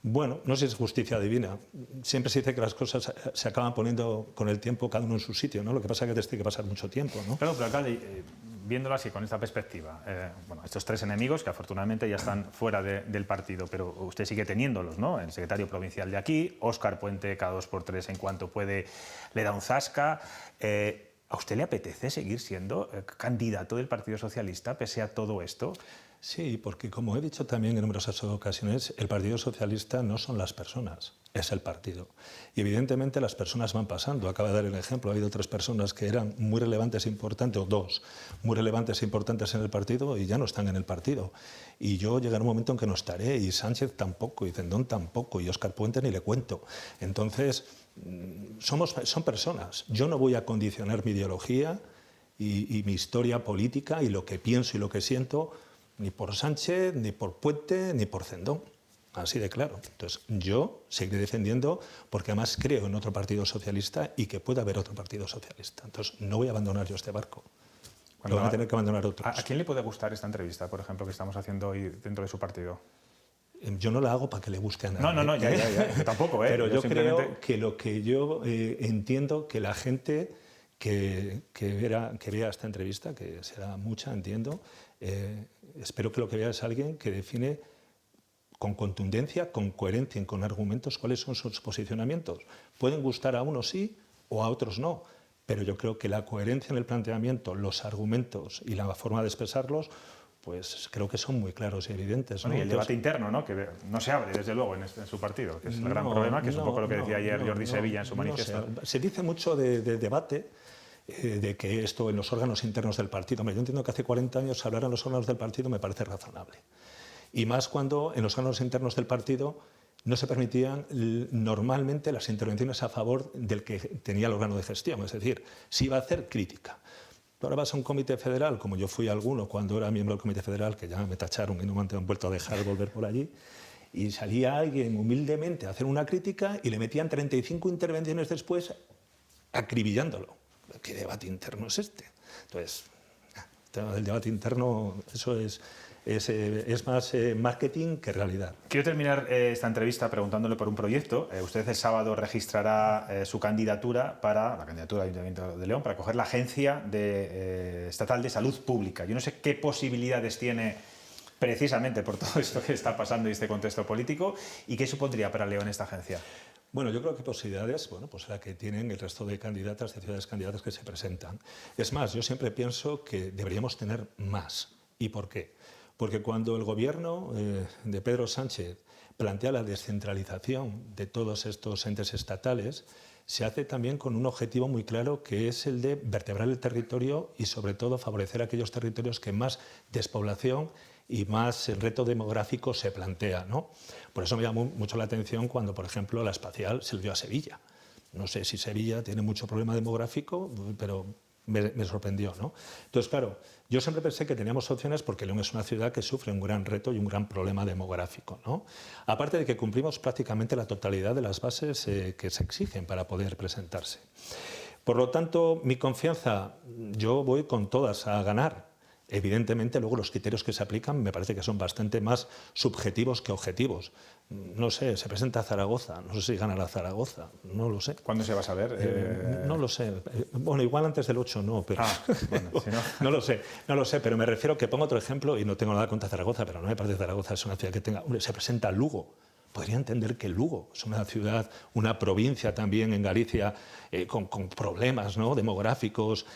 Bueno, no sé si es justicia divina. Siempre se dice que las cosas se acaban poniendo con el tiempo cada uno en su sitio, ¿no? Lo que pasa es que tiene que pasar mucho tiempo, ¿no? Claro, pero alcalde, viéndolo así, con esta perspectiva, bueno, estos tres enemigos que afortunadamente ya están fuera del partido, pero usted sigue teniéndolos, ¿no? El secretario provincial de aquí, Óscar Puente, cada 2 por 3 en cuanto puede le da un zasca. ¿A usted le apetece seguir siendo candidato del Partido Socialista pese a todo esto? Sí, porque como he dicho también en numerosas ocasiones, el Partido Socialista no son las personas, es el partido. Y evidentemente las personas van pasando. Acaba de dar el ejemplo, ha habido 3 personas que eran muy relevantes e importantes, o 2, muy relevantes e importantes en el partido y ya no están en el partido. Y yo llegará un momento en que no estaré, y Sánchez tampoco, y Cendón tampoco, y Óscar Puente ni le cuento. Entonces, son personas. Yo no voy a condicionar mi ideología y mi historia política y lo que pienso y lo que siento ni por Sánchez, ni por Puente, ni por Cendón. Así de claro. Entonces, yo seguiré defendiendo porque además creo en otro partido socialista y que pueda haber otro partido socialista. Entonces, no voy a abandonar yo este barco. Lo van a tener que abandonar otros. ¿A quién le puede gustar esta entrevista, por ejemplo, que estamos haciendo hoy dentro de su partido? Yo no la hago para que le busque a nadie. No, ya. Yo tampoco, ¿eh? Pero yo simplemente creo que lo que yo entiendo que la gente que vea esta entrevista, que será mucha, entiendo, espero que lo que vea es alguien que define con contundencia, con coherencia y con argumentos cuáles son sus posicionamientos. Pueden gustar a unos sí o a otros no, pero yo creo que la coherencia en el planteamiento, los argumentos y la forma de expresarlos, pues creo que son muy claros y evidentes, ¿no? Bueno, y el debate interno, ¿no? Que no se abre, desde luego, en su partido, que es el gran problema, que es un poco lo que decía ayer Jordi Sevilla en su manifiesto. Se dice mucho de debate, de que esto en los órganos internos del partido. Yo entiendo que hace 40 años hablar en los órganos del partido me parece razonable. Y más cuando en los órganos internos del partido no se permitían normalmente las intervenciones a favor del que tenía el órgano de gestión. Es decir, si iba a hacer crítica. Ahora vas a un comité federal, como yo fui alguno cuando era miembro del comité federal, que ya me tacharon y no me han vuelto a dejar volver por allí, y salía alguien humildemente a hacer una crítica y le metían 35 intervenciones después acribillándolo. ¿Qué debate interno es este? Entonces, el debate interno, eso es más marketing que realidad. Quiero terminar esta entrevista preguntándole por un proyecto. Usted el sábado registrará su candidatura para la candidatura del Ayuntamiento de León para coger la Agencia Estatal de Salud Pública. Yo no sé qué posibilidades tiene precisamente por todo esto que está pasando y este contexto político, y qué supondría para León esta agencia. Bueno, yo creo que posibilidades, pues la que tienen el resto de candidatas, de ciudades candidatas que se presentan. Es más, yo siempre pienso que deberíamos tener más. ¿Y por qué? Porque cuando el gobierno de Pedro Sánchez plantea la descentralización de todos estos entes estatales, se hace también con un objetivo muy claro, que es el de vertebrar el territorio y sobre todo favorecer aquellos territorios que más despoblación y más el reto demográfico se plantea, ¿no? Por eso me llamó mucho la atención cuando, por ejemplo, la espacial se le dio a Sevilla. No sé si Sevilla tiene mucho problema demográfico, pero me sorprendió, ¿no? Entonces, claro, yo siempre pensé que teníamos opciones porque León es una ciudad que sufre un gran reto y un gran problema demográfico, ¿no? Aparte de que cumplimos prácticamente la totalidad de las bases que se exigen para poder presentarse. Por lo tanto, mi confianza, yo voy con todas a ganar. Evidentemente, luego los criterios que se aplican me parece que son bastante más subjetivos que objetivos. No sé, se presenta Zaragoza, no sé si ganará Zaragoza, no lo sé. ¿Cuándo se va a saber? No lo sé. Bueno, igual antes del 8 no, pero... Bueno, si no... no lo sé, pero me refiero que pongo otro ejemplo y no tengo nada contra Zaragoza, pero no me parece que Zaragoza es una ciudad que tenga... Se presenta Lugo. Podría entender que Lugo es una ciudad, una provincia también en Galicia con problemas, ¿no?, demográficos.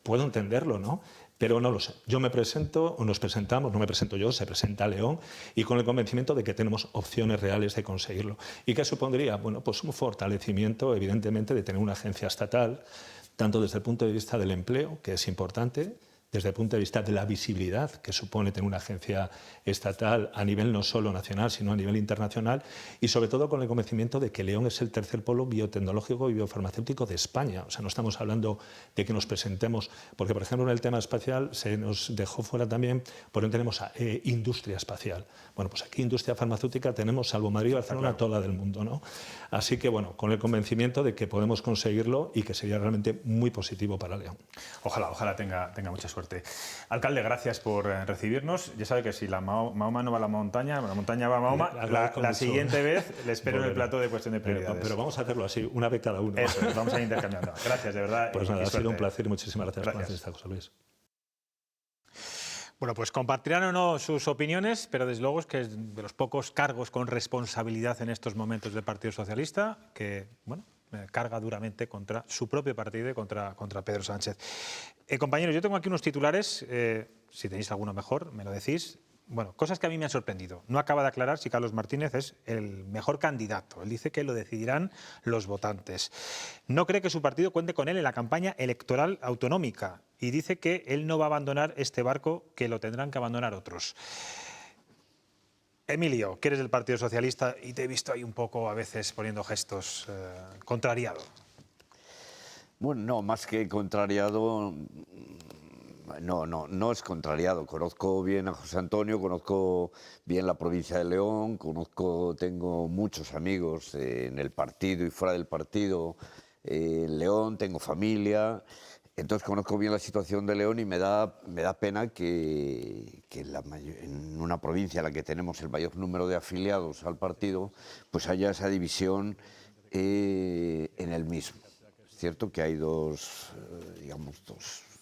Puedo entenderlo, ¿no? Pero no lo sé. Yo me presento, o nos presentamos, no me presento yo, se presenta León, y con el convencimiento de que tenemos opciones reales de conseguirlo. ¿Y qué supondría? Bueno, pues un fortalecimiento, evidentemente, de tener una agencia estatal, tanto desde el punto de vista del empleo, que es importante, desde el punto de vista de la visibilidad que supone tener una agencia estatal a nivel no solo nacional, sino a nivel internacional, y sobre todo con el convencimiento de que León es el tercer polo biotecnológico y biofarmacéutico de España. O sea, no estamos hablando de que nos presentemos, porque por ejemplo en el tema espacial se nos dejó fuera también, porque no tenemos industria espacial. Bueno, pues aquí industria farmacéutica tenemos, salvo Madrid y Barcelona, toda del mundo, ¿no? Así que bueno, con el convencimiento de que podemos conseguirlo y que sería realmente muy positivo para León. Ojalá tenga mucha suerte. Alcalde, gracias por recibirnos. Ya sabe que si la Mahoma no va a la montaña va a Mahoma. La siguiente vez le espero en el plato de cuestión de prioridades. Pero vamos a hacerlo así, una vez cada uno. Eso, vamos a ir intercambiando. Gracias, de verdad. Pues nada, ha sido un placer y muchísimas gracias por hacer esta cosa, Luis. Bueno, pues compartirán o no sus opiniones, pero desde luego es que es de los pocos cargos con responsabilidad en estos momentos del Partido Socialista que, bueno, carga duramente contra su propio partido y contra Pedro Sánchez. Compañeros, yo tengo aquí unos titulares, si tenéis alguno mejor, me lo decís. Bueno, cosas que a mí me han sorprendido. No acaba de aclarar si Carlos Martínez es el mejor candidato. Él dice que lo decidirán los votantes. No cree que su partido cuente con él en la campaña electoral autonómica y dice que él no va a abandonar este barco, que lo tendrán que abandonar otros. Emilio, que eres del Partido Socialista y te he visto ahí un poco a veces poniendo gestos contrariado. Bueno, no, más que contrariado, no es contrariado. Conozco bien a José Antonio, conozco bien la provincia de León, tengo muchos amigos en el partido y fuera del partido en León, tengo familia. Entonces conozco bien la situación de León y me da pena que en una provincia en la que tenemos el mayor número de afiliados al partido, pues haya esa división en el mismo. Es cierto que hay dos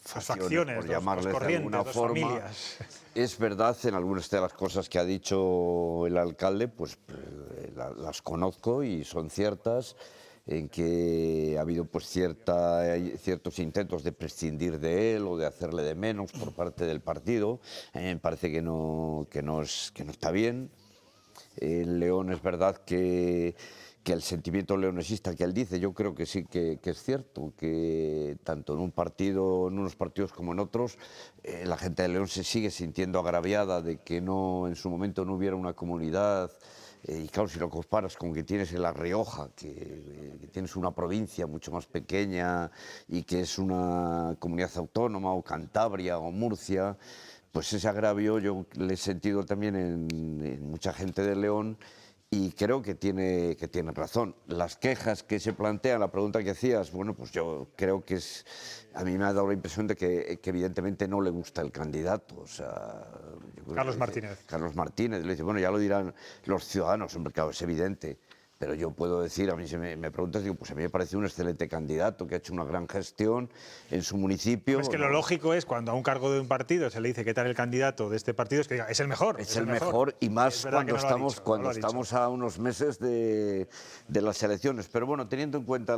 facciones, por llamarles de alguna forma. Familias. Es verdad, en algunas de las cosas que ha dicho el alcalde, pues las conozco y son ciertas, en que ha habido pues ciertos intentos de prescindir de él o de hacerle de menos por parte del partido. Me parece que no está bien. En León es verdad que el sentimiento leonesista que él dice, yo creo que sí que es cierto, que tanto en unos partidos como en otros, la gente de León se sigue sintiendo agraviada de que en su momento no hubiera una comunidad. Y claro, si lo comparas con que tienes en La Rioja, que tienes una provincia mucho más pequeña y que es una comunidad autónoma, o Cantabria o Murcia, pues ese agravio yo le he sentido también en mucha gente de León y creo que tiene razón. Las quejas que se plantean, la pregunta que hacías, bueno, pues yo creo que a mí me ha dado la impresión de que evidentemente no le gusta el candidato. O sea, Carlos Martínez. Carlos Martínez, le dice, bueno, ya lo dirán los ciudadanos, hombre, claro, es evidente. Pero yo puedo decir, a mí si me preguntas, digo, pues a mí me parece un excelente candidato que ha hecho una gran gestión en su municipio. Es que lo lógico es cuando a un cargo de un partido se le dice qué tal el candidato de este partido, es que diga, es el mejor. Es el mejor y más cuando estamos a unos meses de las elecciones. Pero bueno, teniendo en cuenta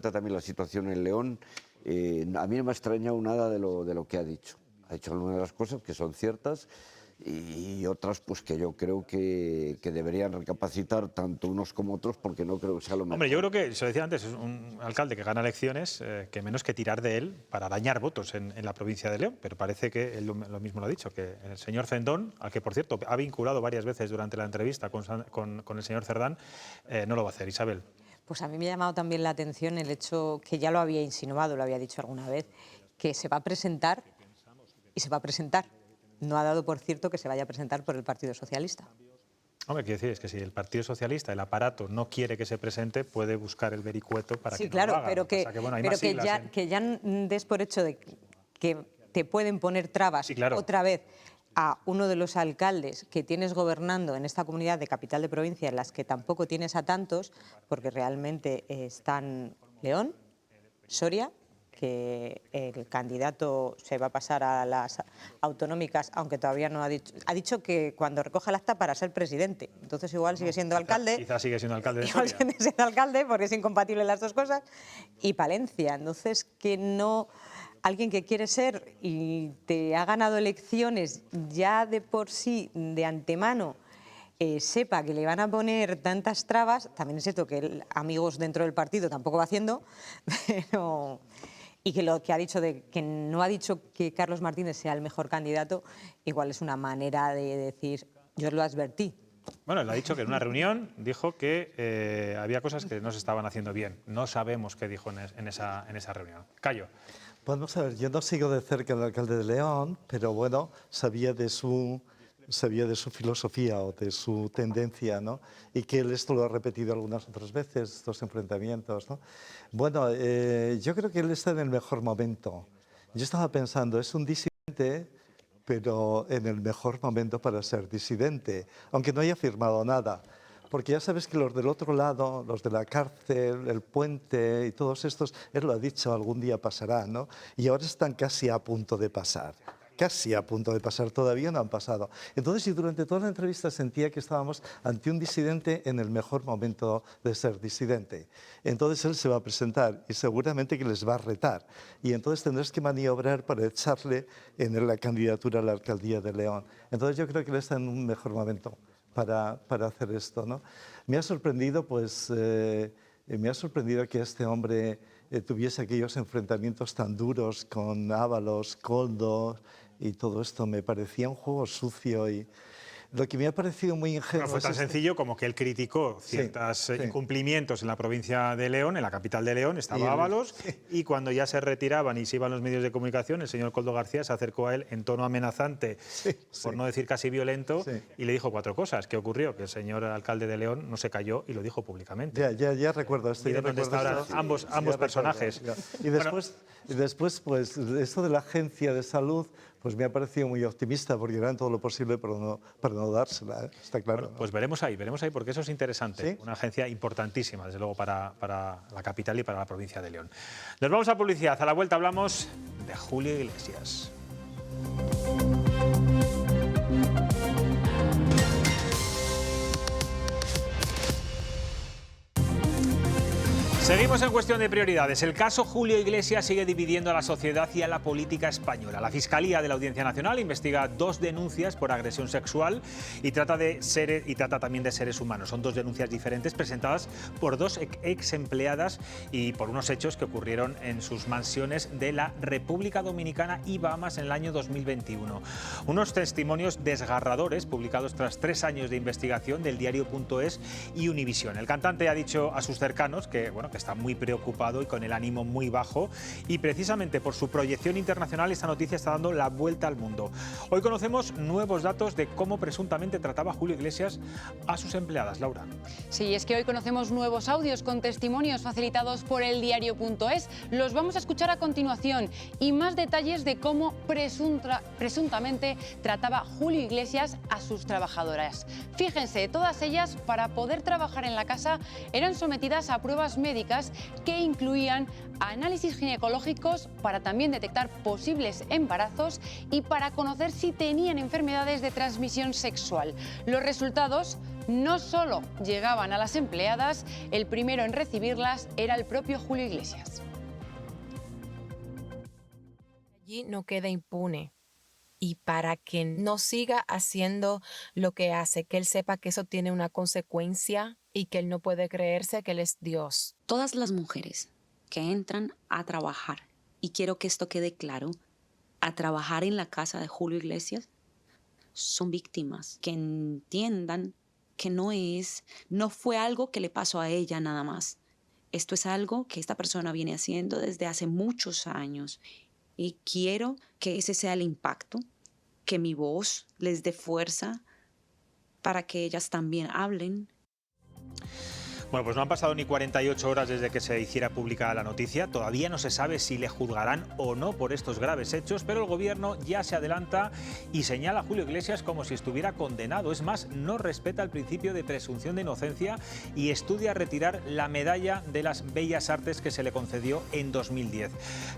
también la situación en León, a mí no me ha extrañado nada de lo que ha dicho. Ha dicho algunas de las cosas que son ciertas y otras pues que yo creo que deberían recapacitar tanto unos como otros, porque no creo que sea lo mejor. Hombre, yo creo que, se lo decía antes, es un alcalde que gana elecciones, que menos que tirar de él para arañar votos en la provincia de León, pero parece que él lo mismo lo ha dicho, que el señor Fendón, al que por cierto ha vinculado varias veces durante la entrevista con el señor Cerdán, no lo va a hacer. Isabel. Pues a mí me ha llamado también la atención el hecho, que ya lo había insinuado, lo había dicho alguna vez, que se va a presentar y se va a presentar. No ha dado por cierto que se vaya a presentar por el Partido Socialista. Hombre, quiero decir, es que si el Partido Socialista, el aparato, no quiere que se presente, puede buscar el vericueto para que claro, no lo haga. Pero que, que ya des por hecho de que te pueden poner trabas otra vez a uno de los alcaldes que tienes gobernando en esta comunidad de capital de provincia, en las que tampoco tienes a tantos, porque realmente están León, Soria, que el candidato se va a pasar a las autonómicas, aunque todavía no ha dicho que cuando recoja el acta para ser presidente. Entonces igual sigue siendo alcalde. Quizás sigue siendo alcalde de Soria. Igual sigue siendo alcalde porque es incompatible las dos cosas. Y Palencia. Entonces que no... Alguien que quiere ser y te ha ganado elecciones ya de por sí, de antemano, sepa que le van a poner tantas trabas. También es cierto que amigos dentro del partido tampoco va haciendo, pero... Y que lo que ha dicho de que no ha dicho que Carlos Martínez sea el mejor candidato, igual es una manera de decir, yo lo advertí. Bueno, él ha dicho que en una reunión dijo que había cosas que no se estaban haciendo bien. No sabemos qué dijo en esa reunión. Cayo. Vamos a ver, yo no sigo de cerca al alcalde de León, pero bueno, sabía de su filosofía o de su tendencia, ¿no? Y que él esto lo ha repetido algunas otras veces, estos enfrentamientos, ¿no? Bueno, yo creo que él está en el mejor momento. Yo estaba pensando, es un disidente, pero en el mejor momento para ser disidente, aunque no haya firmado nada. Porque ya sabes que los del otro lado, los de la cárcel, el puente y todos estos, él lo ha dicho, algún día pasará, ¿no? Y ahora están casi a punto de pasar. Casi a punto de pasar, todavía no han pasado. Entonces, yo durante toda la entrevista sentía que estábamos ante un disidente en el mejor momento de ser disidente. Entonces, él se va a presentar y seguramente que les va a retar. Y entonces tendrás que maniobrar para echarle en la candidatura a la alcaldía de León. Entonces, yo creo que él está en un mejor momento para hacer esto, ¿no? Me ha sorprendido, pues, me ha sorprendido que este hombre tuviese aquellos enfrentamientos tan duros con Ábalos, Koldo y todo esto. Me parecía un juego sucio y lo que me ha parecido muy ingenuo... No fue tan sencillo como que él criticó ciertos incumplimientos en la provincia de León, en la capital de León, estaba Ábalos, y cuando ya se retiraban y se iban los medios de comunicación, el señor Koldo García se acercó a él en tono amenazante, por no decir casi violento, y le dijo 4 cosas. ¿Qué ocurrió? Que el señor alcalde de León no se calló y lo dijo públicamente. Ya recuerdo esto. Y de dónde están ambos personajes. Y después, pues, esto de la agencia de salud, pues me ha parecido muy optimista, porque harán todo lo posible para no dársela, está claro. Bueno, pues veremos ahí, porque eso es interesante. Una agencia importantísima, desde luego, para la capital y para la provincia de León. Nos vamos a publicidad. A la vuelta hablamos de Julio Iglesias. Seguimos en cuestión de prioridades. El caso Julio Iglesias sigue dividiendo a la sociedad y a la política española. La Fiscalía de la Audiencia Nacional investiga 2 denuncias por agresión sexual y trata también de seres humanos. Son 2 denuncias diferentes presentadas por 2 ex empleadas y por unos hechos que ocurrieron en sus mansiones de la República Dominicana y Bahamas en el año 2021. Unos testimonios desgarradores publicados tras 3 años de investigación del diario.es y Univisión. El cantante ha dicho a sus cercanos que está muy preocupado y con el ánimo muy bajo, y precisamente por su proyección internacional esta noticia está dando la vuelta al mundo. Hoy conocemos nuevos datos de cómo presuntamente trataba Julio Iglesias a sus empleadas. Laura. Sí, es que hoy conocemos nuevos audios con testimonios facilitados por el diario.es. Los vamos a escuchar a continuación, y más detalles de cómo presuntamente trataba Julio Iglesias a sus trabajadoras. Fíjense, todas ellas, para poder trabajar en la casa, eran sometidas a pruebas médicas que incluían análisis ginecológicos para también detectar posibles embarazos y para conocer si tenían enfermedades de transmisión sexual. Los resultados no solo llegaban a las empleadas, el primero en recibirlas era el propio Julio Iglesias. Allí no queda impune. Y para que no siga haciendo lo que hace, que él sepa que eso tiene una consecuencia y que él no puede creerse que él es Dios. Todas las mujeres que entran a trabajar, y quiero que esto quede claro, a trabajar en la casa de Julio Iglesias, son víctimas. Que entiendan que no fue algo que le pasó a ella nada más. Esto es algo que esta persona viene haciendo desde hace muchos años. Y quiero que ese sea el impacto, que mi voz les dé fuerza para que ellas también hablen. Bueno, pues no han pasado ni 48 horas desde que se hiciera pública la noticia. Todavía no se sabe si le juzgarán o no por estos graves hechos, pero el gobierno ya se adelanta y señala a Julio Iglesias como si estuviera condenado. Es más, no respeta el principio de presunción de inocencia y estudia retirar la medalla de las Bellas Artes que se le concedió en 2010.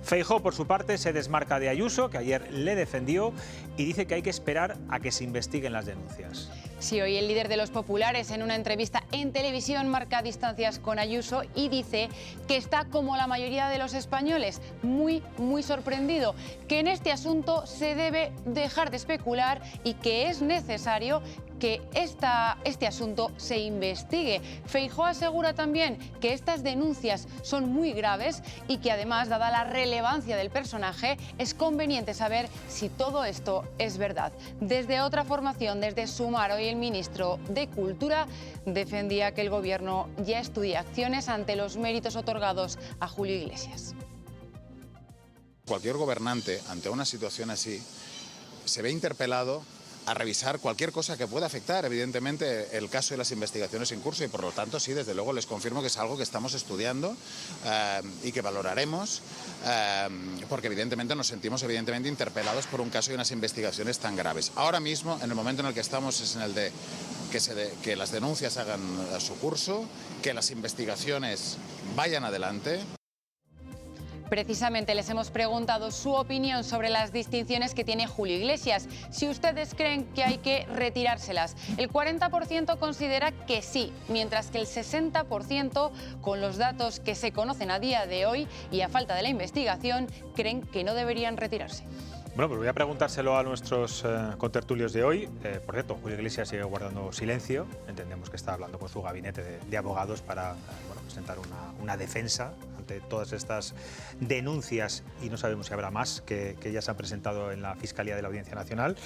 Feijóo, por su parte, se desmarca de Ayuso, que ayer le defendió, y dice que hay que esperar a que se investiguen las denuncias. Sí, hoy el líder de los populares, en una entrevista en televisión, marca distancias con Ayuso y dice que está, como la mayoría de los españoles, muy sorprendido, que en este asunto se debe dejar de especular y que es necesario que este asunto se investigue. Feijóo asegura también que estas denuncias son muy graves y que además, dada la relevancia del personaje, es conveniente saber si todo esto es verdad. Desde otra formación, desde Sumar, hoy el ministro de Cultura defendía que el Gobierno ya estudia acciones ante los méritos otorgados a Julio Iglesias. Cualquier gobernante, ante una situación así, se ve interpelado a revisar cualquier cosa que pueda afectar, evidentemente, el caso y las investigaciones en curso, y por lo tanto, sí, desde luego les confirmo que es algo que estamos estudiando y que valoraremos, porque evidentemente nos sentimos interpelados por un caso y unas investigaciones tan graves. Ahora mismo, en el momento en el que estamos, es en el de que las denuncias hagan su curso, que las investigaciones vayan adelante. Precisamente les hemos preguntado su opinión sobre las distinciones que tiene Julio Iglesias, si ustedes creen que hay que retirárselas. El 40% considera que sí, mientras que el 60%, con los datos que se conocen a día de hoy y a falta de la investigación, creen que no deberían retirarse. Bueno, pues voy a preguntárselo a nuestros contertulios de hoy. Por cierto, Julio Iglesias sigue guardando silencio. Entendemos que está hablando con su gabinete de abogados para presentar una defensa ante todas estas denuncias, y no sabemos si habrá más que ya se han presentado en la Fiscalía de la Audiencia Nacional.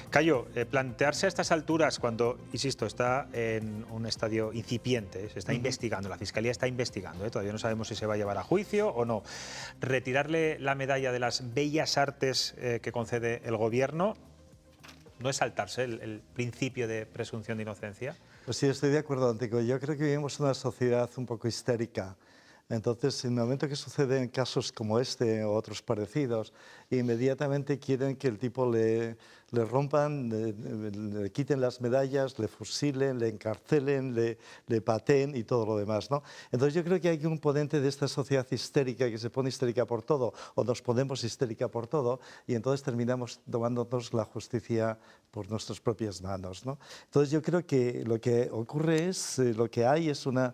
Cayo, plantearse a estas alturas, cuando, insisto, está en un estadio incipiente, se está investigando, la Fiscalía está investigando, todavía no sabemos si se va a llevar a juicio o no, retirarle la medalla de las bellas artes que concede el Gobierno, ¿no es saltarse el principio de presunción de inocencia? Pues sí, estoy de acuerdo contigo. Yo creo que vivimos en una sociedad un poco histérica. Entonces, en el momento que suceden casos como este o otros parecidos, inmediatamente quieren que el tipo le rompan, le quiten las medallas, le fusilen, le encarcelen, le pateen y todo lo demás, ¿no? Entonces yo creo que hay un componente de esta sociedad histérica que se pone histérica por todo, o nos ponemos histérica por todo, y entonces terminamos tomándonos la justicia por nuestras propias manos, ¿no? Entonces yo creo que lo que ocurre es, lo que hay es una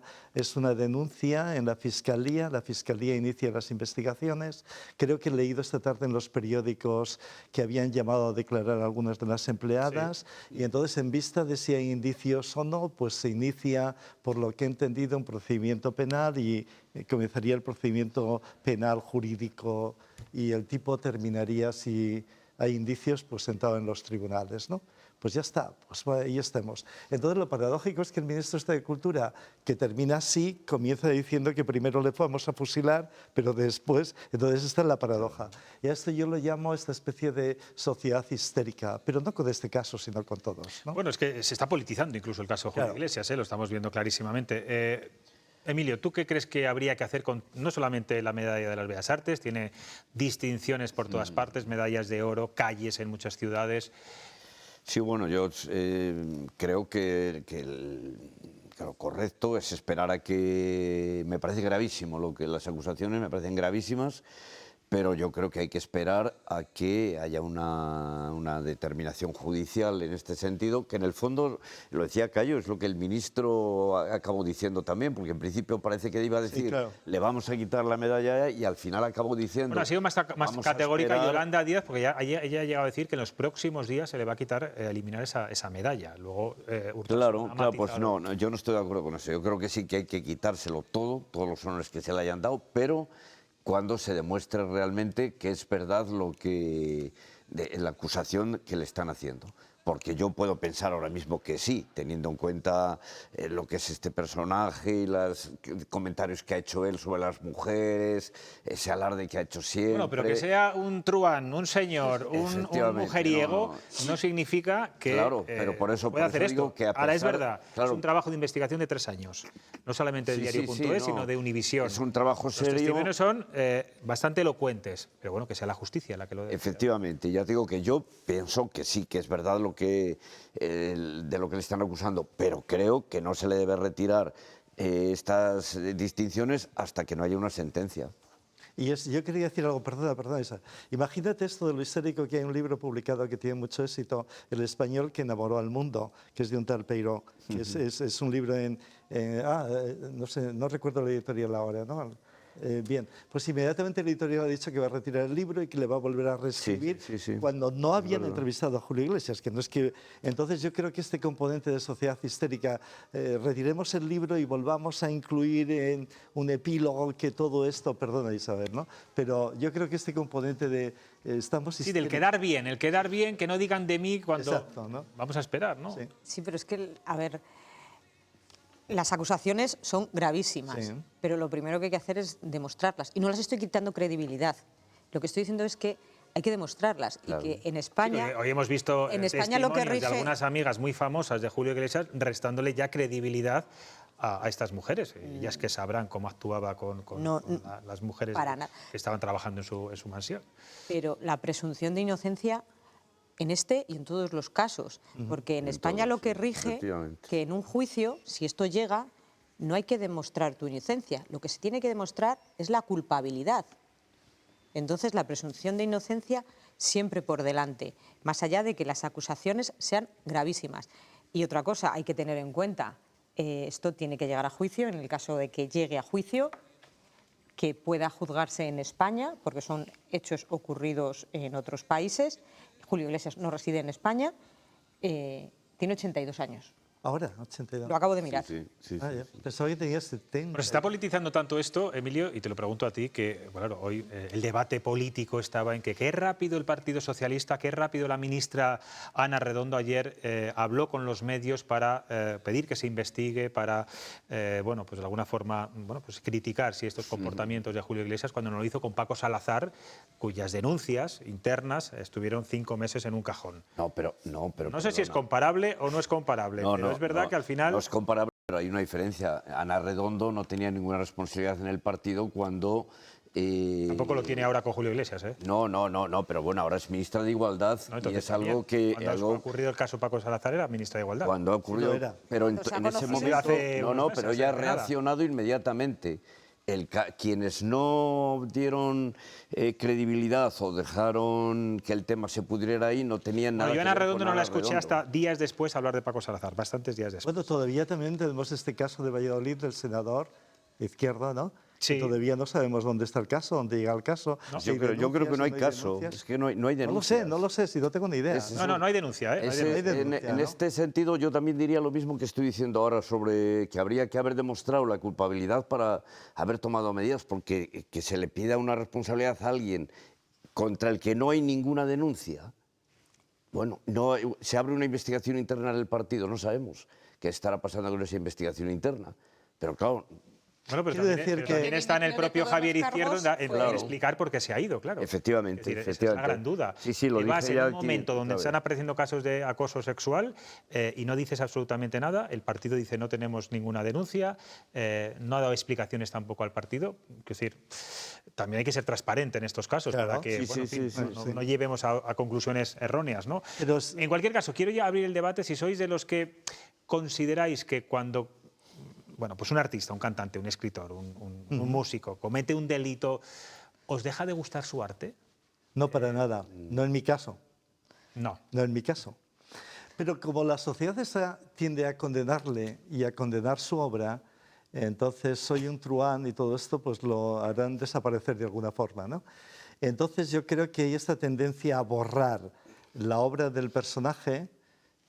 denuncia en la Fiscalía inicia las investigaciones. Creo que he leído esta tarde en los periódicos que habían llamado a declarar a algunas de las empleadas, y entonces, en vista de si hay indicios o no, pues se inicia, por lo que he entendido, un procedimiento penal y comenzaría el procedimiento penal jurídico, y el tipo terminaría, si hay indicios, pues sentado en los tribunales, ¿no? Pues ya está, pues ahí estemos. Entonces lo paradójico es que el ministro de Cultura, que termina así, comienza diciendo que primero le vamos a fusilar, pero después, entonces esta es la paradoja. Y a esto yo lo llamo esta especie de sociedad histérica, pero no con este caso, sino con todos, ¿no? Bueno, es que se está politizando incluso el caso Julio Iglesias, lo estamos viendo clarísimamente. Emilio, ¿tú qué crees que habría que hacer con no solamente la medalla de las Bellas Artes? Tiene distinciones por todas partes, medallas de oro, calles en muchas ciudades. Sí, bueno, yo creo que lo correcto es esperar a que... Me parece gravísimo las acusaciones, me parecen gravísimas, pero yo creo que hay que esperar a que haya una determinación judicial en este sentido, que en el fondo, lo decía Cayo, es lo que el ministro acabó diciendo también, porque en principio parece que iba a decir, le vamos a quitar la medalla, y al final acabó diciendo... Bueno, ha sido más categórica Yolanda Díaz, porque ella ha llegado a decir que en los próximos días se le va a quitar, eliminar esa medalla. Luego, Claro, pues no, yo no estoy de acuerdo con eso. Yo creo que sí que hay que quitárselo todo, todos los honores que se le hayan dado, pero cuando se demuestre realmente que es verdad la acusación que le están haciendo. Porque yo puedo pensar ahora mismo que sí, teniendo en cuenta lo que es este personaje y los comentarios que ha hecho él sobre las mujeres, ese alarde que ha hecho siempre. Bueno, pero que sea un truán, un señor, un mujeriego, no significa que pero por eso pueda hacer esto. Ahora, es verdad, es un trabajo de investigación de 3 años. No solamente de Diario.es, sino de Univisión. Es un trabajo serio. Los testimonios son bastante elocuentes, pero bueno, que sea la justicia la que lo dé. Efectivamente, ya digo que yo pienso que sí, que es verdad de lo que le están acusando, pero creo que no se le debe retirar estas distinciones hasta que no haya una sentencia. Y yo quería decir algo, perdona, Isa. Imagínate esto de lo histérico, que hay un libro publicado que tiene mucho éxito, El español que enamoró al mundo, que es de un tal Peiró, que es un libro no sé, no recuerdo la editorial ahora, ¿no? Bien, pues inmediatamente el editorial ha dicho que va a retirar el libro y que le va a volver a reescribir cuando no habían entrevistado a Julio Iglesias, que no es que... Entonces yo creo que este componente de sociedad histérica, retiremos el libro y volvamos a incluir en un epílogo que todo esto, perdona Isabel, ¿no? Pero yo creo que este componente de... estamos sí, del quedar bien, que no digan de mí cuando... Exacto, ¿no? Vamos a esperar, ¿no? Sí, pero es que, a ver, las acusaciones son gravísimas, pero lo primero que hay que hacer es demostrarlas. Y no las estoy quitando credibilidad. Lo que estoy diciendo es que hay que demostrarlas y que en España... Sí, hoy hemos visto en España lo que rige... de algunas amigas muy famosas de Julio Iglesias restándole ya credibilidad a estas mujeres. Ellas que sabrán cómo actuaba con las mujeres que estaban trabajando en su mansión. Pero la presunción de inocencia en este y en todos los casos, porque en España lo que rige, que en un juicio, si esto llega, no hay que demostrar tu inocencia, lo que se tiene que demostrar es la culpabilidad. Entonces la presunción de inocencia siempre por delante, más allá de que las acusaciones sean gravísimas. Y otra cosa hay que tener en cuenta, esto tiene que llegar a juicio, en el caso de que llegue a juicio, que pueda juzgarse en España, porque son hechos ocurridos en otros países. Julio Iglesias no reside en España, tiene 82 años. Ahora, 82. Lo acabo de mirar. Pensaba que tenía 70. Pero se está politizando tanto esto, Emilio, y te lo pregunto a ti, que bueno, hoy el debate político estaba en que qué rápido el Partido Socialista, qué rápido la ministra Ana Redondo ayer habló con los medios para pedir que se investigue, para, bueno, pues de alguna forma, bueno, pues criticar si estos comportamientos de Julio Iglesias, cuando no lo hizo con Paco Salazar, cuyas denuncias internas estuvieron 5 meses en un cajón. No sé si es comparable o no es comparable. Pero es verdad que al final... No es comparable, pero hay una diferencia. Ana Redondo no tenía ninguna responsabilidad en el partido cuando... Tampoco lo tiene ahora con Julio Iglesias, ¿eh? No, pero bueno, ahora es ministra de Igualdad y es algo que... Cuando ha ocurrido el caso Paco Salazar era ministra de Igualdad. Cuando ha ocurrido... Pero en ese momento... Pero ella ha reaccionado inmediatamente. Quienes no dieron credibilidad o dejaron que el tema se pudriera ahí no tenían nada que ver con Ana Redondo no la Ana escuché Redondo. hasta días después hablar de Paco Salazar, bastantes días después. Bueno, todavía también tenemos este caso de Valladolid del senador de izquierda, ¿no? Sí. Que todavía no sabemos dónde está el caso, dónde llega el caso. No. Yo creo que no hay caso, es que no hay denuncia. No lo sé, si no tengo ni idea. No hay denuncia, ¿eh? En este sentido yo también diría lo mismo que estoy diciendo ahora sobre que habría que haber demostrado la culpabilidad para haber tomado medidas, porque que se le pida una responsabilidad a alguien contra el que no hay ninguna denuncia. Bueno, se abre una investigación interna del partido, no sabemos qué estará pasando con esa investigación interna, pero claro... Bueno, pero también está en el propio Javier Izquierdo en explicar por qué se ha ido, claro. Efectivamente. Es una gran duda. Sí, lo vas dije en ya un momento donde están apareciendo casos de acoso sexual y no dices absolutamente nada, el partido dice no tenemos ninguna denuncia, no ha dado explicaciones tampoco al partido. Es decir, también hay que ser transparente en estos casos para que no llevemos a conclusiones erróneas, ¿no? Pero en cualquier caso, quiero ya abrir el debate si sois de los que consideráis que cuando... Bueno, pues un artista, un cantante, un escritor, un músico, comete un delito, ¿os deja de gustar su arte? No, para nada. No en mi caso. No. No en mi caso. Pero como la sociedad tiende a condenarle y a condenar su obra, entonces soy un truán y todo esto pues lo harán desaparecer de alguna forma, ¿no? Entonces yo creo que hay esta tendencia a borrar la obra del personaje.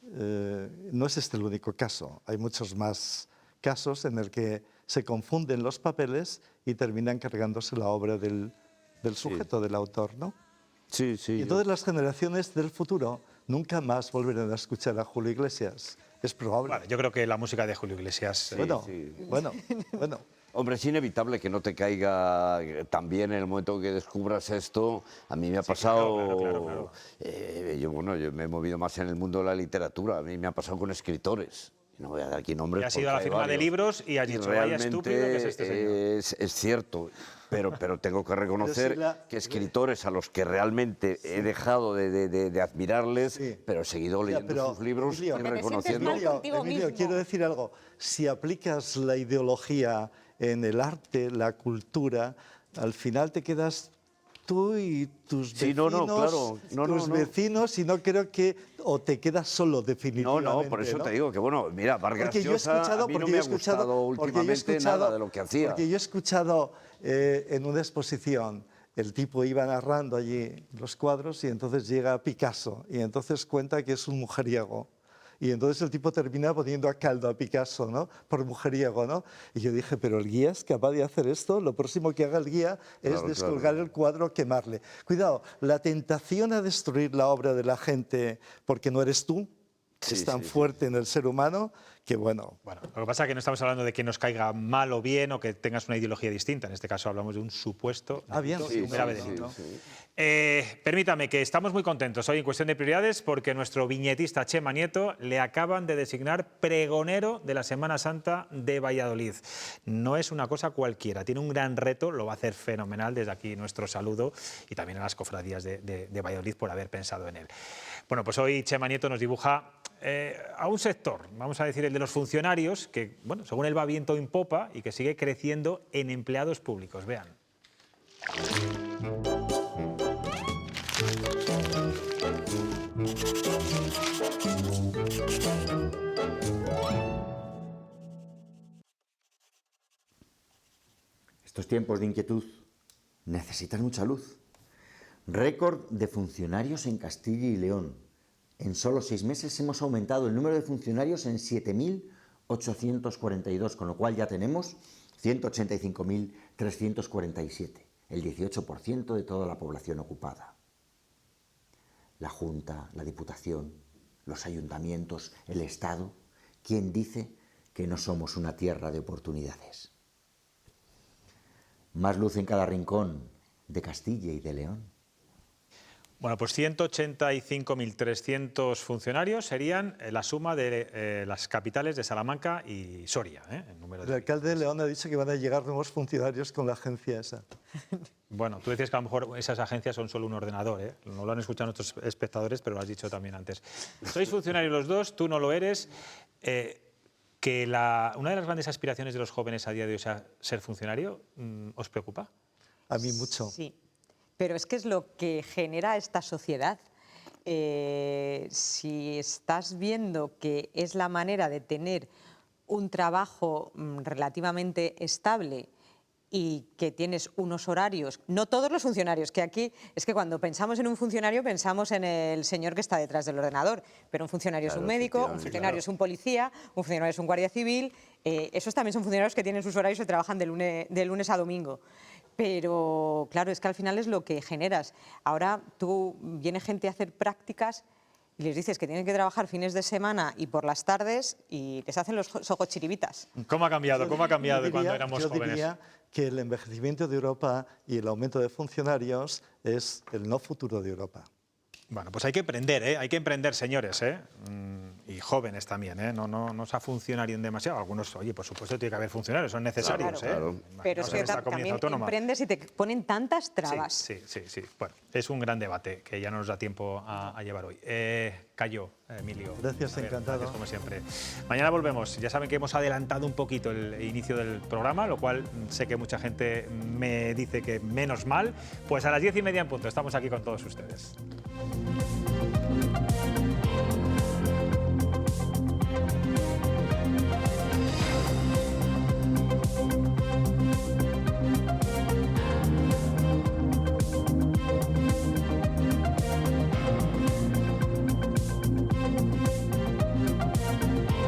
No es este el único caso, hay muchos más casos en el que se confunden los papeles y terminan cargándose la obra del sujeto, del autor, ¿no? Sí. Y todas las generaciones del futuro nunca más volverán a escuchar a Julio Iglesias. Es probable. Vale, yo creo que la música de Julio Iglesias... Bueno. Hombre, es inevitable que no te caiga también en el momento que descubras esto. A mí me ha pasado... Claro. Yo me he movido más en el mundo de la literatura. A mí me ha pasado con escritores. No voy a dar aquí nombres. Y has ido a la firma de libros y has dicho, vaya estúpido que es este señor. Es cierto, pero tengo que reconocer que escritores a los que realmente he dejado de admirarles, pero he seguido leyendo sus libros y reconociendo... Emilio, quiero decir algo. Si aplicas la ideología en el arte, la cultura, al final te quedas tú y tus vecinos, claro. vecinos, y no creo que o te quedas solo definitivamente. No, por eso te digo que, bueno, mira, Vargas Llosa a mí no me ha gustado últimamente nada de lo que hacía. Porque yo he escuchado en una exposición, el tipo iba narrando allí los cuadros y entonces llega Picasso y entonces cuenta que es un mujeriego. Y entonces el tipo termina poniendo a caldo a Picasso, ¿no? Por mujeriego, ¿no? Y yo dije, pero el guía es capaz de hacer esto, lo próximo que haga el guía es descolgar el cuadro, quemarle. Cuidado, la tentación a destruir la obra de la gente porque no eres tú es tan fuerte en el ser humano que, bueno... Bueno, lo que pasa es que no estamos hablando de que nos caiga mal o bien o que tengas una ideología distinta. En este caso hablamos de un supuesto delito y un grave delito. Permítame, que estamos muy contentos hoy en Cuestión de Prioridades porque nuestro viñetista Chema Nieto le acaban de designar pregonero de la Semana Santa de Valladolid. No es una cosa cualquiera, tiene un gran reto, lo va a hacer fenomenal. Desde aquí nuestro saludo y también a las cofradías de Valladolid por haber pensado en él. Bueno, pues hoy Chema Nieto nos dibuja a un sector, vamos a decir el de los funcionarios, que, bueno, según él va viento en popa y que sigue creciendo en empleados públicos. Vean. Estos tiempos de inquietud necesitan mucha luz. Récord de funcionarios en Castilla y León. En solo 6 meses hemos aumentado el número de funcionarios en 7.842, con lo cual ya tenemos 185.347, el 18% de toda la población ocupada. La Junta, la Diputación, los ayuntamientos, el Estado, ¿quién dice que no somos una tierra de oportunidades? Más luz en cada rincón de Castilla y de León. Bueno, pues 185.300 funcionarios serían la suma de las capitales de Salamanca y Soria. El alcalde de León ha dicho que van a llegar nuevos funcionarios con la agencia esa. Bueno, tú decías que a lo mejor esas agencias son solo un ordenador, No lo han escuchado nuestros espectadores, pero lo has dicho también antes. Sois funcionarios los dos, tú no lo eres. Que una de las grandes aspiraciones de los jóvenes a día de hoy sea ser funcionario, ¿os preocupa? A mí mucho. Sí. Pero es que es lo que genera esta sociedad. Si estás viendo que es la manera de tener un trabajo relativamente estable y que tienes unos horarios, no todos los funcionarios, que aquí es que cuando pensamos en un funcionario pensamos en el señor que está detrás del ordenador, pero un funcionario es un médico, un funcionario es un policía, un funcionario es un guardia civil, esos también son funcionarios que tienen sus horarios y trabajan de lunes a domingo. Pero claro, es que al final es lo que generas. Ahora viene gente a hacer prácticas y les dices que tienen que trabajar fines de semana y por las tardes y les hacen los ojos chiribitas. ¿Cómo ha cambiado? ¿Cómo ha cambiado de cuando éramos jóvenes? Yo diría que el envejecimiento de Europa y el aumento de funcionarios es el no futuro de Europa. Bueno, pues hay que emprender, hay que emprender, señores, y jóvenes también, no se funcionarien demasiado. Algunos, oye, por supuesto tiene que haber funcionarios, son necesarios, claro. Pero es que también emprendes y te ponen tantas trabas. Sí. Bueno, es un gran debate que ya no nos da tiempo a llevar hoy. Cayo, Emilio. Gracias, encantado. Gracias, como siempre. Mañana volvemos. Ya saben que hemos adelantado un poquito el inicio del programa, lo cual sé que mucha gente me dice que menos mal. Pues a las 10:30 en punto estamos aquí con todos ustedes.